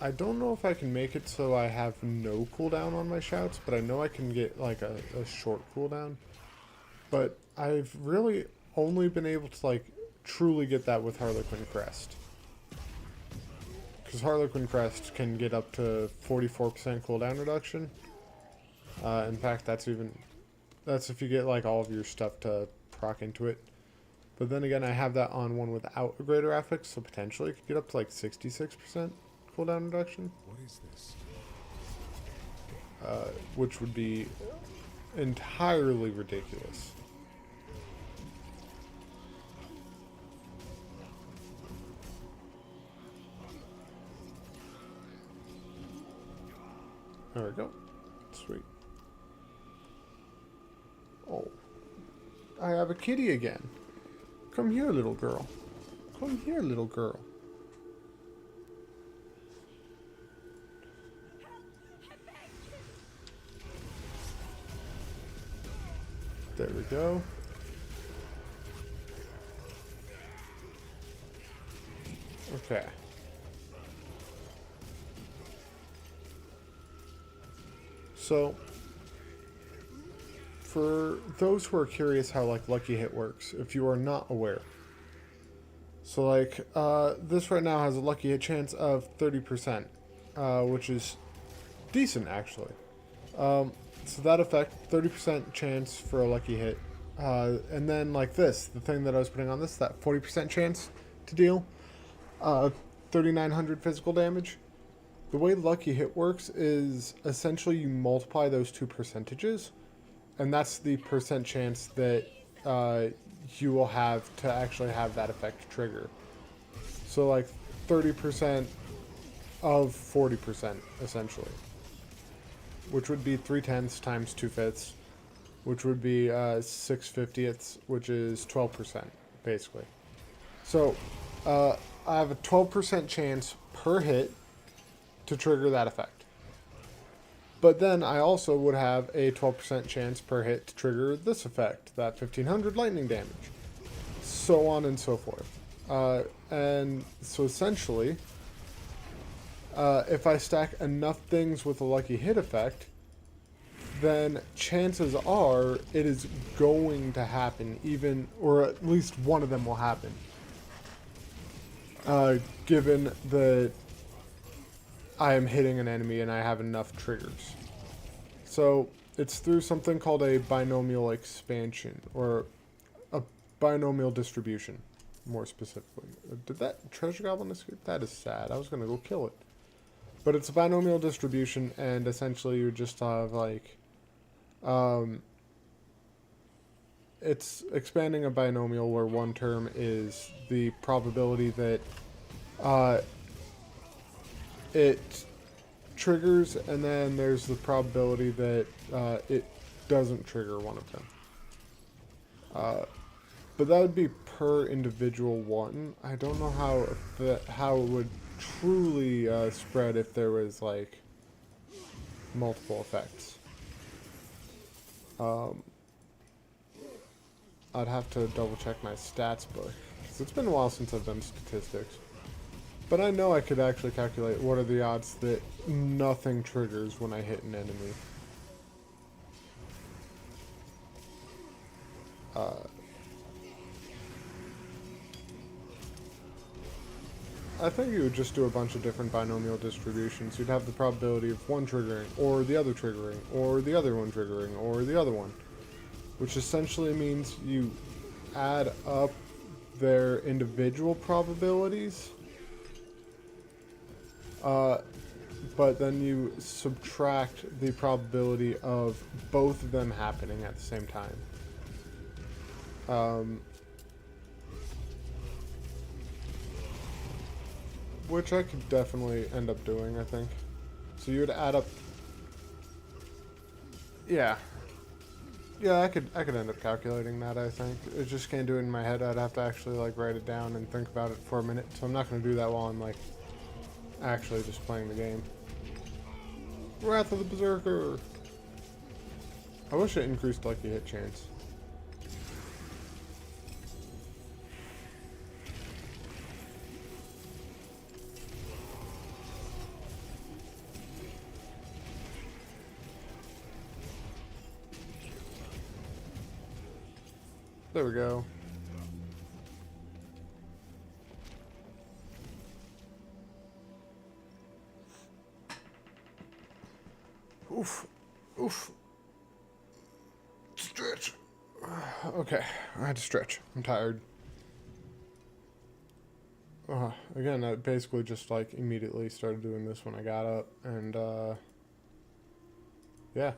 I don't know if I can make it so I have no cooldown on my shouts, but I know I can get like a short cooldown. But I've really only been able to like truly get that with Harlequin Crest. Because Harlequin Crest can get up to 44% cooldown reduction. In fact, that's if you get like all of your stuff to proc into it. But then again, I have that on one without a greater affix, so potentially it could get up to like 66% cooldown reduction. What is this? Which would be entirely ridiculous. There we go. Sweet. Oh. I have a kitty again. Come here, little girl. Come here, little girl. There we go. Okay. So, for those who are curious how like Lucky Hit works, if you are not aware. So like, this right now has a Lucky Hit chance of 30%, which is decent actually. So that effect, 30% chance for a Lucky Hit. And then like this, the thing that I was putting on this, that 40% chance to deal 3,900 physical damage. The way Lucky Hit works is essentially you multiply those two percentages, and that's the percent chance that you will have to actually have that effect trigger. So like 30% of 40% essentially, which would be 3/10 times 2/5, which would be 6/50, which is 12% basically. So I have a 12% chance per hit to trigger that effect. But then I also would have a 12% chance per hit to trigger this effect, that 1500 lightning damage. So on and so forth. And so essentially, if I stack enough things with a lucky hit effect, then chances are it is going to happen, even, or at least one of them will happen. Given that I am hitting an enemy and I have enough triggers. So it's through something called a binomial expansion, or a binomial distribution, more specifically. Did that treasure goblin escape? That is sad. I was going to go kill it. But it's a binomial distribution, and essentially you just have, like, it's expanding a binomial where one term is the probability that it triggers, and then there's the probability that it doesn't trigger one of them. But that would be per individual one. I don't know how it would truly spread if there was, like, multiple effects. I'd have to double check my stats book, because it's been a while since I've done statistics. But I know I could actually calculate what are the odds that nothing triggers when I hit an enemy. I think you would just do a bunch of different binomial distributions. You'd have the probability of one triggering, or the other triggering, or the other one triggering, or the other one. Which essentially means you add up their individual probabilities, but then you subtract the probability of both of them happening at the same time. Which I could definitely end up doing, I think. So you would add up... Yeah. Yeah, I could end up calculating that, I think. I just can't do it in my head. I'd have to actually, like, write it down and think about it for a minute. So I'm not going to do that while I'm, like, actually just playing the game. Wrath of the Berserker! I wish it increased lucky hit chance. There we go. Oof. Oof. Stretch. Okay, I had to stretch. I'm tired. Again, I basically just, like, immediately started doing this when I got up, and, yeah.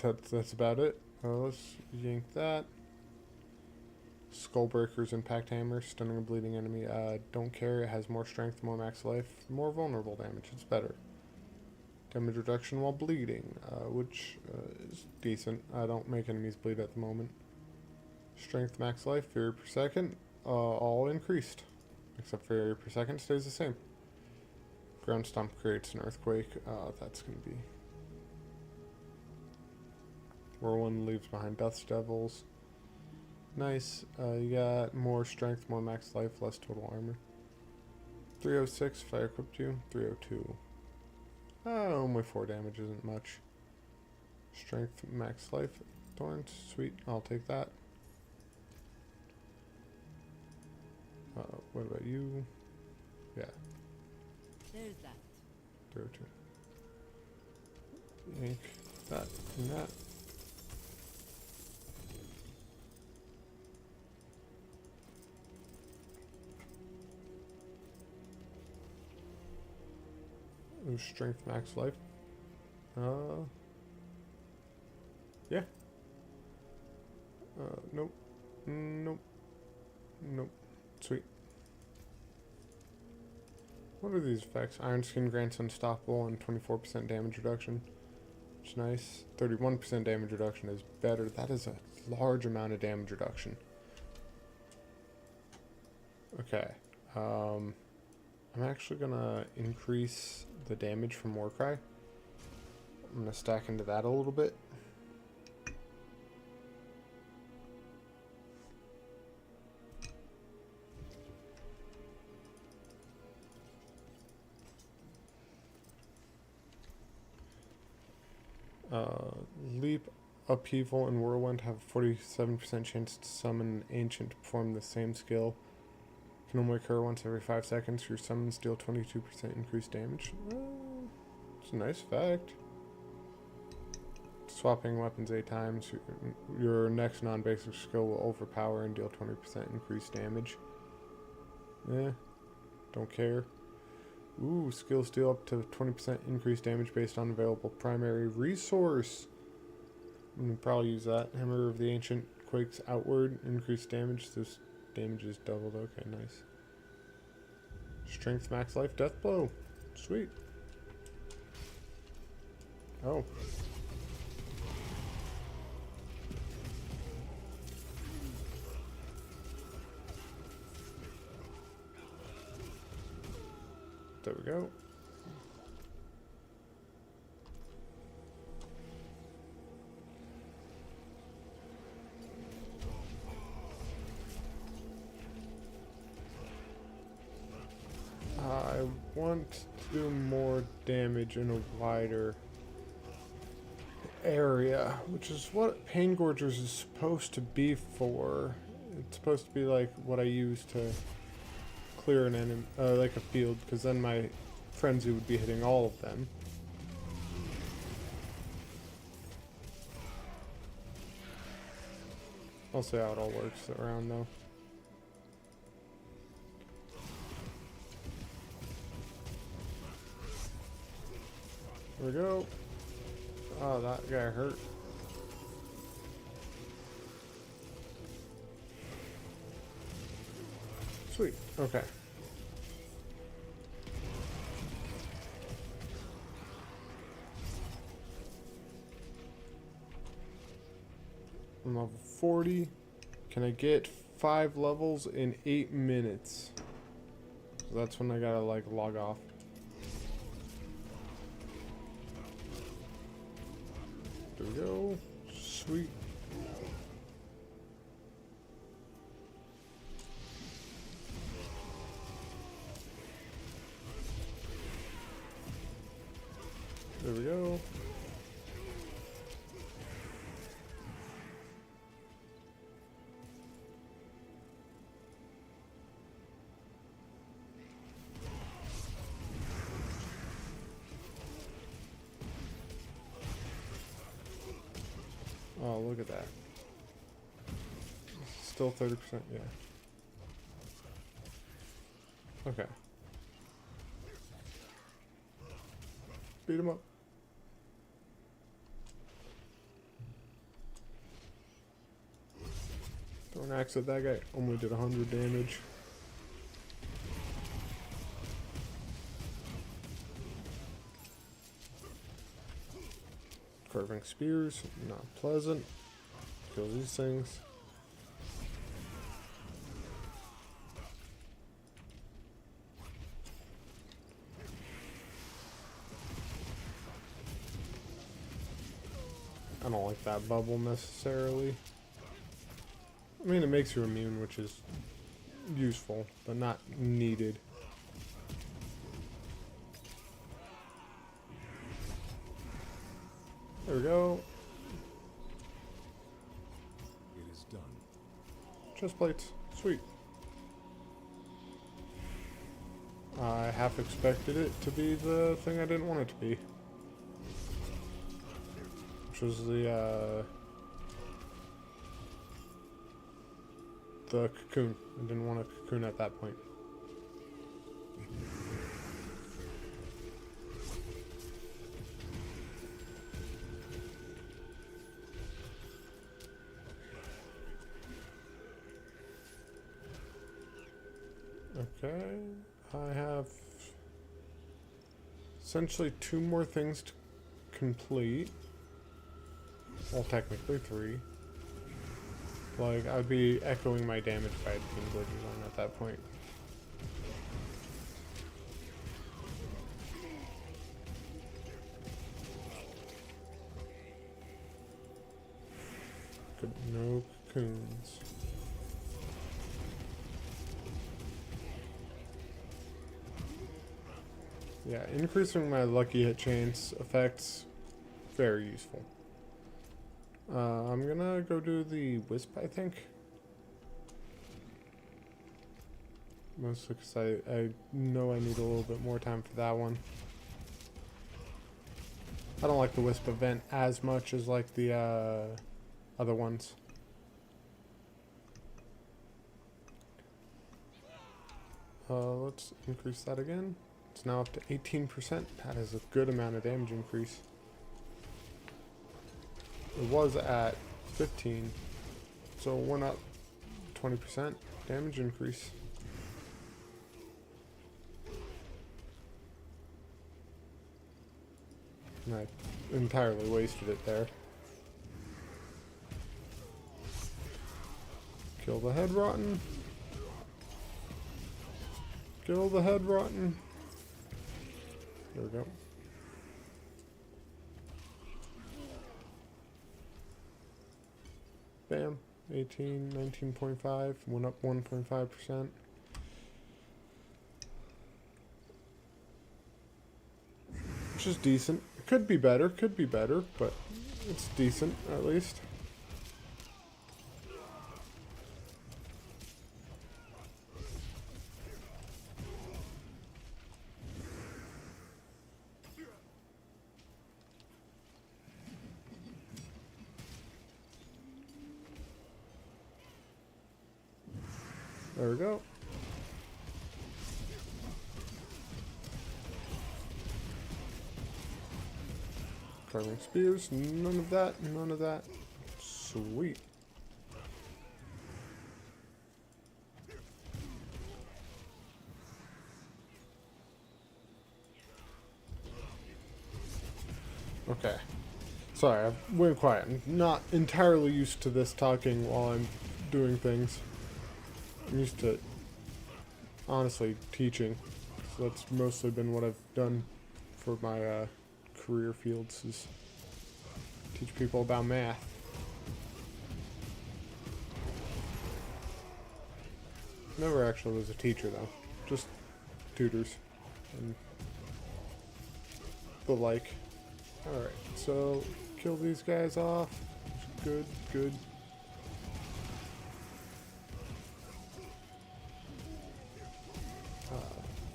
That's about it. Let's yank that. Skullbreaker's Impact Hammer, stunning a bleeding enemy. Don't care, it has more strength, more max life, more vulnerable damage. It's better. Damage reduction while bleeding, which is decent. I don't make enemies bleed at the moment. Strength, max life, fury per second, all increased. Except fury per second stays the same. Ground Stomp creates an earthquake. That's going to be... Whirlwind leaves behind Death's Devils. Nice. You got more strength, more max life, less total armor. 306 if I equipped you. 302. Only 4 damage isn't much. Strength, max life. Thorns, sweet. I'll take that. What about you? Yeah. There's that. 302. Yank that and that. Strength max life. Yeah. Nope. Nope. Nope. Sweet. What are these effects? Iron Skin grants unstoppable and 24% damage reduction. Which is nice. 31% damage reduction is better. That is a large amount of damage reduction. Okay. I'm actually gonna increase the damage from Warcry. I'm gonna stack into that a little bit. Upheaval and Whirlwind have a 47% chance to summon an ancient to perform the same skill. Can only occur once every 5 seconds. Your summons deal 22% increased damage. It's a nice fact. Swapping weapons 8 times. Your next non-basic skill will overpower and deal 20% increased damage. Don't care. Ooh, skills deal up to 20% increased damage based on available primary resource. I'm gonna probably use that. Hammer of the Ancient quakes outward. Increased damage. This damage is doubled. Okay, nice. Strength max life death blow. Sweet. Oh. There we go. I want to do more damage in a wider area, which is what Pain Gorgers is supposed to be for. It's supposed to be like what I use to clear an enemy, like a field, because then my frenzy would be hitting all of them. I'll see how it all works around though. There we go. Oh, that guy hurt. Sweet. Okay. I'm level 40. Can I get 5 levels in 8 minutes? So that's when I gotta like log off. There we go. Sweet. There we go. Oh, look at that. Still 30%, yeah. Okay. Beat him up. Throw an axe at that guy. Only did 100 damage. Carving spears, not pleasant. Kill these things. I don't like that bubble necessarily. I mean, it makes you immune, which is useful, but not needed. There we go. It is done. Chest plates. Sweet. I half expected it to be the thing I didn't want it to be. Which was the cocoon. I didn't want a cocoon at that point. Okay, I have essentially 2 more things to complete. Well, technically 3. Like, I'd be echoing my damage by being glitches on at that point. Good, no cocoons. Yeah, increasing my lucky hit chance effects, very useful. I'm gonna go do the wisp, I think. Mostly because I know I need a little bit more time for that one. I don't like the wisp event as much as like the other ones. Let's increase that again. It's now up to 18%. That is a good amount of damage increase. It was at 15, so it went up 20% damage increase. And I entirely wasted it there. Kill the head rotten. Kill the head rotten. There we go. Bam. 18, 19.5. Went up 1.5%. Which is decent. It could be better, but it's decent at least. There we go. Carving spears, none of that, none of that. Sweet. Okay. Sorry, I went quiet. I'm not entirely used to this talking while I'm doing things. I'm used to, honestly, teaching. So that's mostly been what I've done for my career fields, is teach people about math. Never actually was a teacher though, just tutors and the like. Alright, so kill these guys off. Good, good.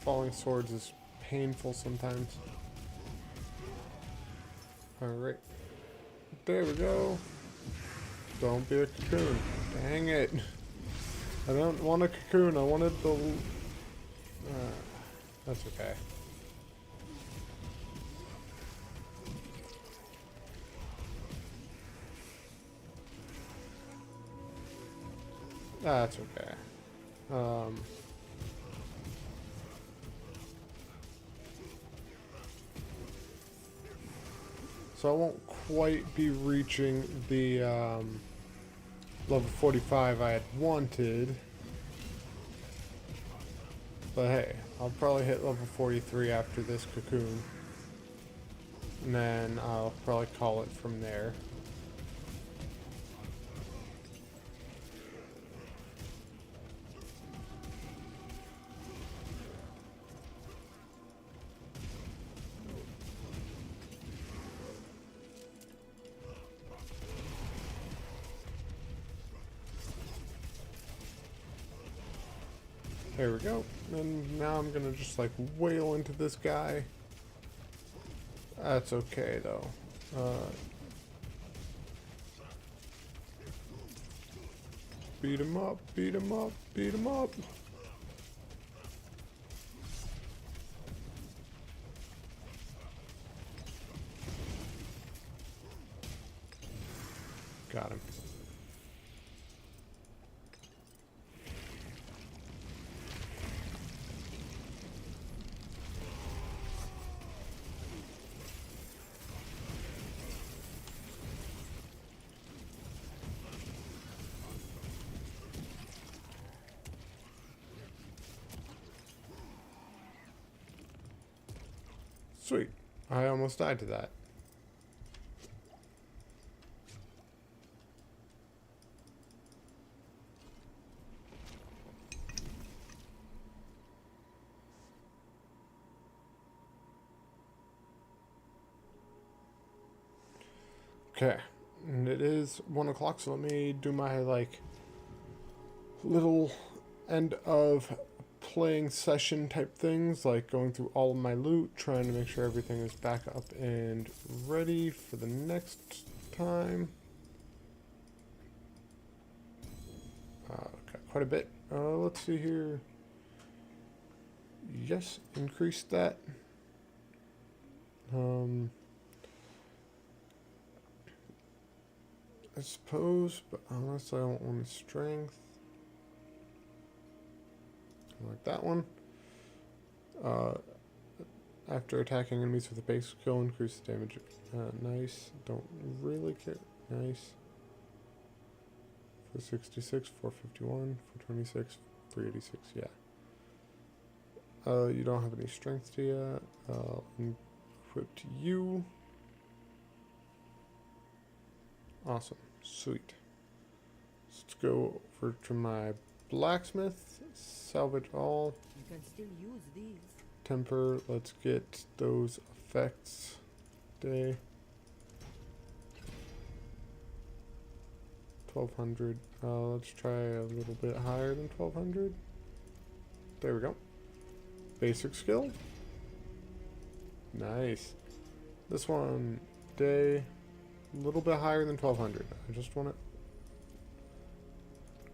Falling swords is painful sometimes. Alright. There we go. Don't be a cocoon. Dang it. I don't want a cocoon. I wanted the... that's okay. That's okay. So I won't quite be reaching the level 45 I had wanted. But hey, I'll probably hit level 43 after this cocoon. And then I'll probably call it from there. There we go. And now I'm gonna just like wail into this guy. That's okay though. Beat him up, beat him up, beat him up. Got him. Sweet. I almost died to that. Okay. And it is 1 o'clock, so let me do my, like, little end of playing session type things, like going through all of my loot, trying to make sure everything is back up and ready for the next time. Got quite a bit. Let's see here. Yes, increase that. I suppose, but honestly I don't want his strength. I like that one. After attacking enemies with a base skill, increase the damage. Nice. Don't really care. Nice. 466, 451, 426, 386. Yeah. You don't have any strength to yet. Equip to you. Awesome. Sweet. Let's go over to my blacksmith. Salvage all. You can still use these. Temper. Let's get those effects. Day. 1200. Let's try a little bit higher than 1200. There we go. Basic skill. Nice. This one, day. A little bit higher than 1200. I just want it.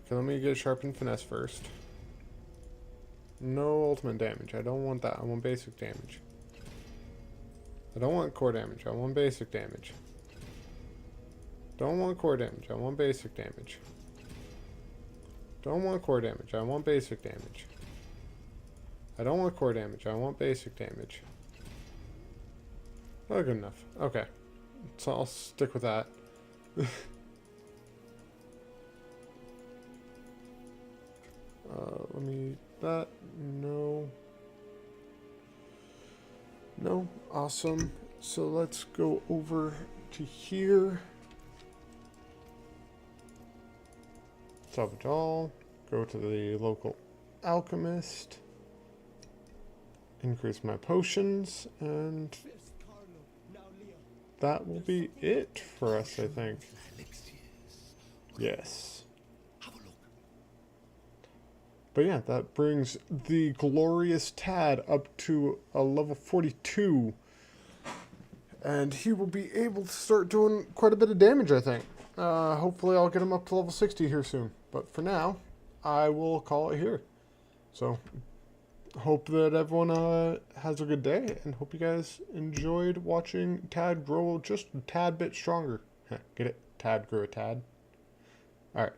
Okay, let me get sharpened finesse first. No ultimate damage. I don't want that. I want basic damage. I don't want core damage. I want basic damage. Don't want core damage. I want basic damage. Don't want core damage. I want basic damage. I don't want core damage. I want basic damage. Oh, good enough. Okay. So I'll stick with that. Let me... That... No. No. Awesome. So let's go over to here. Salvage all. Go to the local alchemist. Increase my potions. And that will be it for us, I think. Yes. But yeah, that brings the glorious Tad up to a level 42. And he will be able to start doing quite a bit of damage, I think. Hopefully I'll get him up to level 60 here soon. But for now, I will call it here. So, hope that everyone has a good day. And hope you guys enjoyed watching Tad grow just a tad bit stronger. Get it? Tad grew a tad. Alright.